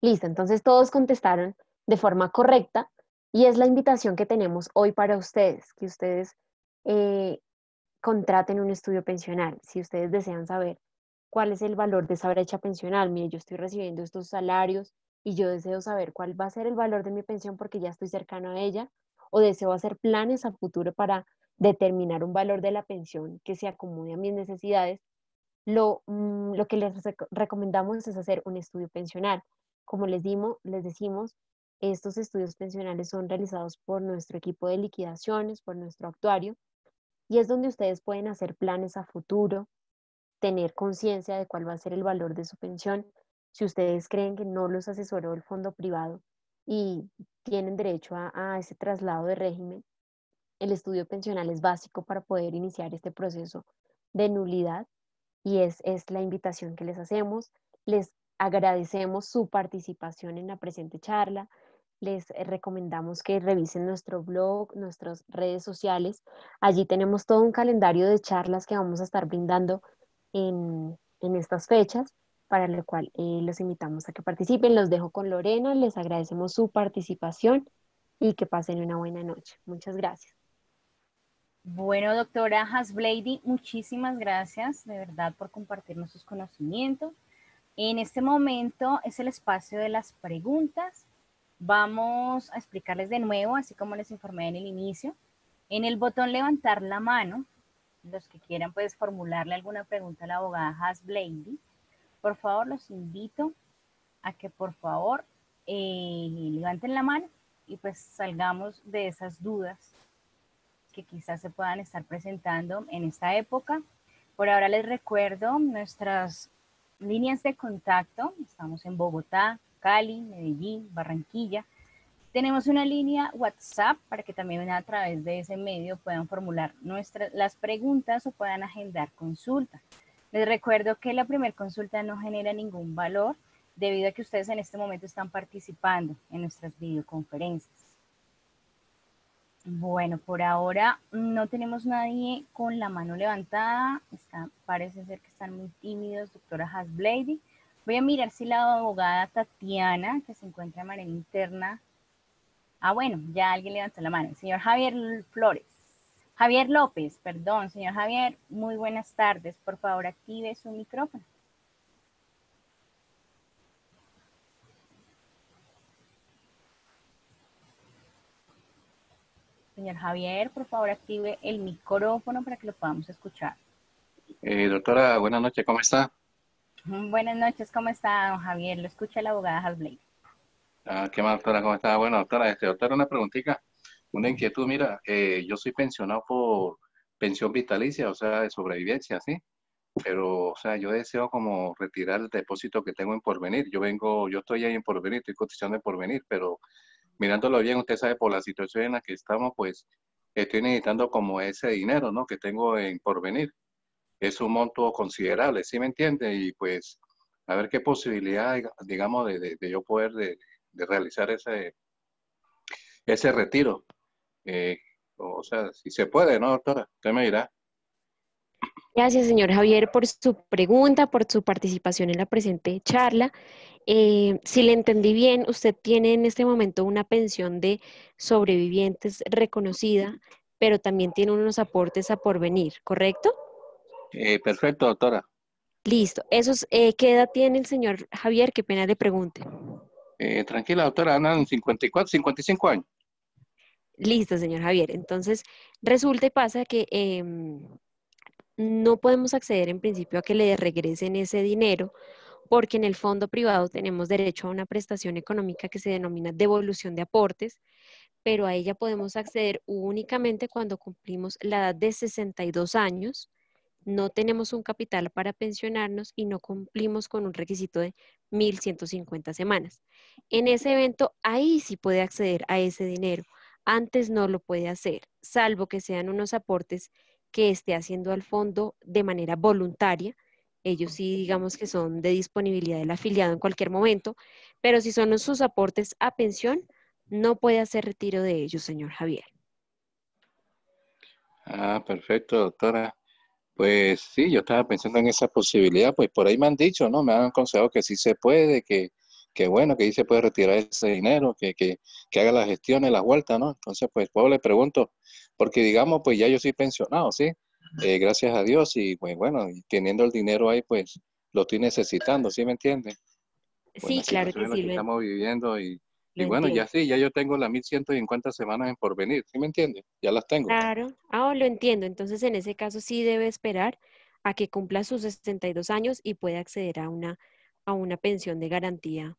Listo, entonces todos contestaron de forma correcta y es la invitación que tenemos hoy para ustedes, que ustedes eh, contraten un estudio pensional. Si ustedes desean saber cuál es el valor de esa brecha pensional, mire, yo estoy recibiendo estos salarios y yo deseo saber cuál va a ser el valor de mi pensión porque ya estoy cercano a ella, o deseo hacer planes a futuro para determinar un valor de la pensión que se acomode a mis necesidades, lo que les recomendamos es hacer un estudio pensional. Como les decimos, estos estudios pensionales son realizados por nuestro equipo de liquidaciones, por nuestro actuario, y es donde ustedes pueden hacer planes a futuro, tener conciencia de cuál va a ser el valor de su pensión. Si ustedes creen que no los asesoró el fondo privado y tienen derecho a ese traslado de régimen, el estudio pensional es básico para poder iniciar este proceso de nulidad y es la invitación que les hacemos. Les agradecemos su participación en la presente charla. Les recomendamos que revisen nuestro blog, nuestras redes sociales. Allí tenemos todo un calendario de charlas que vamos a estar brindando en estas fechas, para lo cual los invitamos a que participen. Los dejo con Lorena. Les agradecemos su participación y que pasen una buena noche. Muchas gracias. Bueno, doctora Hasblady, muchísimas gracias de verdad por compartirnos sus conocimientos. En este momento es el espacio de las preguntas. Vamos a explicarles de nuevo, así como les informé en el inicio. En el botón levantar la mano, los que quieran pues formularle alguna pregunta a la abogada Hasblady, por favor los invito a que por favor levanten la mano y pues salgamos de esas dudas que quizás se puedan estar presentando en esta época. Por ahora les recuerdo nuestras líneas de contacto. Estamos en Bogotá, Cali, Medellín, Barranquilla. Tenemos una línea WhatsApp para que también a través de ese medio puedan formular las preguntas o puedan agendar consulta. Les recuerdo que la primera consulta no genera ningún valor debido a que ustedes en este momento están participando en nuestras videoconferencias. Bueno, por ahora no tenemos nadie con la mano levantada. Parece ser que están muy tímidos, doctora Hasblady. Voy a mirar si la abogada Tatiana, que se encuentra de manera interna. Bueno, ya alguien levantó la mano. Señor Javier Flores. Javier López, perdón, señor Javier, muy buenas tardes. Por favor, active su micrófono. Señor Javier, por favor, active el micrófono para que lo podamos escuchar. Doctora, buenas noches, ¿cómo está? Buenas noches, ¿cómo está, don Javier? Lo escucha la abogada Hasblady. ¿Qué más, doctora? ¿Cómo está? Bueno, doctora, una preguntita, una inquietud. Mira, yo soy pensionado por pensión vitalicia, o sea, de sobrevivencia, ¿sí? Pero, o sea, yo deseo como retirar el depósito que tengo en Porvenir. Yo estoy ahí en Porvenir, estoy cotizando en Porvenir, pero mirándolo bien, usted sabe, por la situación en la que estamos, pues, estoy necesitando como ese dinero, ¿no? Que tengo en Porvenir. Es un monto considerable, ¿sí me entiende? Y pues, a ver qué posibilidad, digamos, de yo poder de realizar ese retiro. Eh, o sea, si se puede, ¿no, doctora? Usted me dirá. Gracias, señor Javier, por su pregunta, por su participación en la presente charla. Si le entendí bien, usted tiene en este momento una pensión de sobrevivientes reconocida, pero también tiene unos aportes a porvenir, ¿correcto? Perfecto, doctora. Listo. ¿Qué edad tiene el señor Javier? Qué pena le pregunte. Tranquila, doctora, andan 54, 55 años. Listo, señor Javier. Entonces, resulta y pasa que no podemos acceder en principio a que le regresen ese dinero porque en el fondo privado tenemos derecho a una prestación económica que se denomina devolución de aportes, pero a ella podemos acceder únicamente cuando cumplimos la edad de 62 años, no tenemos un capital para pensionarnos y no cumplimos con un requisito de 1.150 semanas. En ese evento, ahí sí puede acceder a ese dinero. Antes no lo puede hacer, salvo que sean unos aportes que esté haciendo al fondo de manera voluntaria. Ellos sí, digamos que son de disponibilidad del afiliado en cualquier momento, pero si son sus aportes a pensión, no puede hacer retiro de ellos, señor Javier. Perfecto, doctora. Pues sí, yo estaba pensando en esa posibilidad, pues por ahí me han dicho, ¿no? Me han aconsejado que sí se puede, que bueno, que sí se puede retirar ese dinero, que haga las gestiones, las vueltas, ¿no? Entonces, pues, le pregunto, porque digamos, pues ya yo soy pensionado, ¿sí? Gracias a Dios y pues bueno, y teniendo el dinero ahí, pues lo estoy necesitando, ¿sí me entiende? Pues Sí, la claro situación que en la sí, que estamos viviendo lo y bueno, entiendo. ya sí, ya yo tengo las 1.150 semanas en porvenir, ¿sí me entiende? Ya las tengo. Claro, lo entiendo. Entonces, en ese caso sí debe esperar a que cumpla sus 62 años y pueda acceder a una pensión de garantía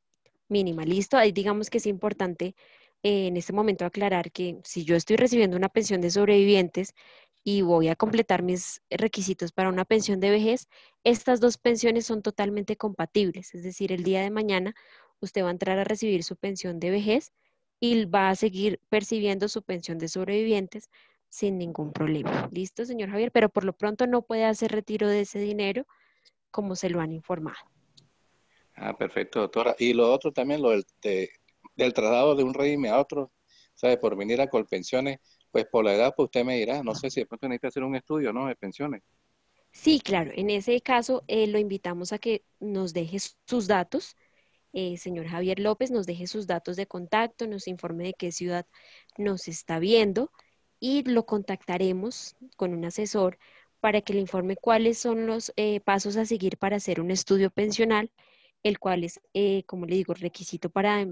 mínima. Listo, ahí digamos que es importante en este momento aclarar que si yo estoy recibiendo una pensión de sobrevivientes y voy a completar mis requisitos para una pensión de vejez, estas dos pensiones son totalmente compatibles. Es decir, el día de mañana usted va a entrar a recibir su pensión de vejez y va a seguir percibiendo su pensión de sobrevivientes sin ningún problema. ¿Listo, señor Javier? Pero por lo pronto no puede hacer retiro de ese dinero como se lo han informado. Perfecto, doctora. Y lo otro también, del traslado de un régimen a otro, ¿sabe? Por venir a Colpensiones, pues por la edad, pues usted me dirá, no sé si de pronto necesita hacer un estudio, ¿no? De pensiones. Sí, claro. En ese caso, lo invitamos a que nos deje sus datos. Señor Javier López, nos deje sus datos de contacto, nos informe de qué ciudad nos está viendo y lo contactaremos con un asesor para que le informe cuáles son los pasos a seguir para hacer un estudio pensional, el cual es, como le digo, requisito para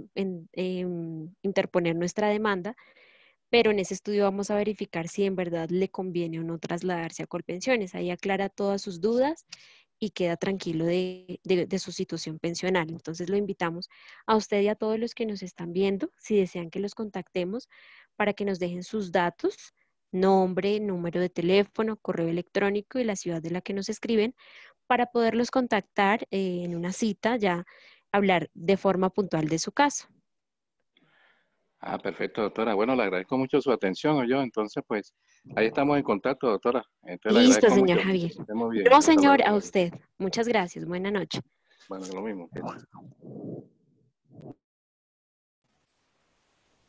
interponer nuestra demanda, pero en ese estudio vamos a verificar si en verdad le conviene o no trasladarse a Colpensiones. Ahí aclara todas sus dudas y queda tranquilo de su situación pensional. Entonces lo invitamos a usted y a todos los que nos están viendo, si desean que los contactemos, para que nos dejen sus datos, nombre, número de teléfono, correo electrónico y la ciudad de la que nos escriben, para poderlos contactar en una cita, ya hablar de forma puntual de su caso. Ah, perfecto, doctora. Bueno, le agradezco mucho su atención, yo. Entonces, pues, ahí estamos en contacto, doctora. Entonces, le Listo, agradezco señor mucho. Javier. Que esté muy bien. No, Hasta señor, luego. a usted. Muchas gracias. Buena noche. Bueno, lo mismo.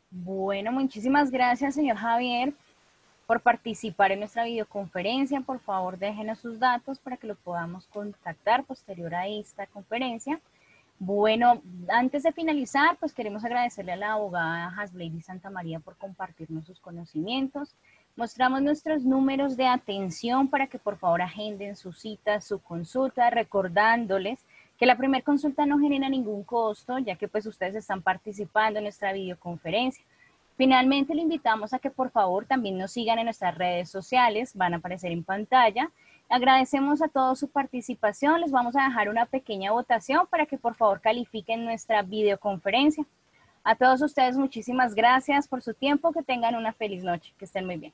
Bueno, muchísimas gracias, señor Javier, por participar en nuestra videoconferencia. Por favor, déjenos sus datos para que lo podamos contactar posterior a esta conferencia. Bueno, antes de finalizar, pues queremos agradecerle a la abogada Hasblady Santa María por compartirnos sus conocimientos. Mostramos nuestros números de atención para que por favor agenden su cita, su consulta, recordándoles que la primera consulta no genera ningún costo, ya que pues ustedes están participando en nuestra videoconferencia. Finalmente, le invitamos a que por favor también nos sigan en nuestras redes sociales, van a aparecer en pantalla. Agradecemos a todos su participación, les vamos a dejar una pequeña votación para que por favor califiquen nuestra videoconferencia. A todos ustedes muchísimas gracias por su tiempo, que tengan una feliz noche, que estén muy bien.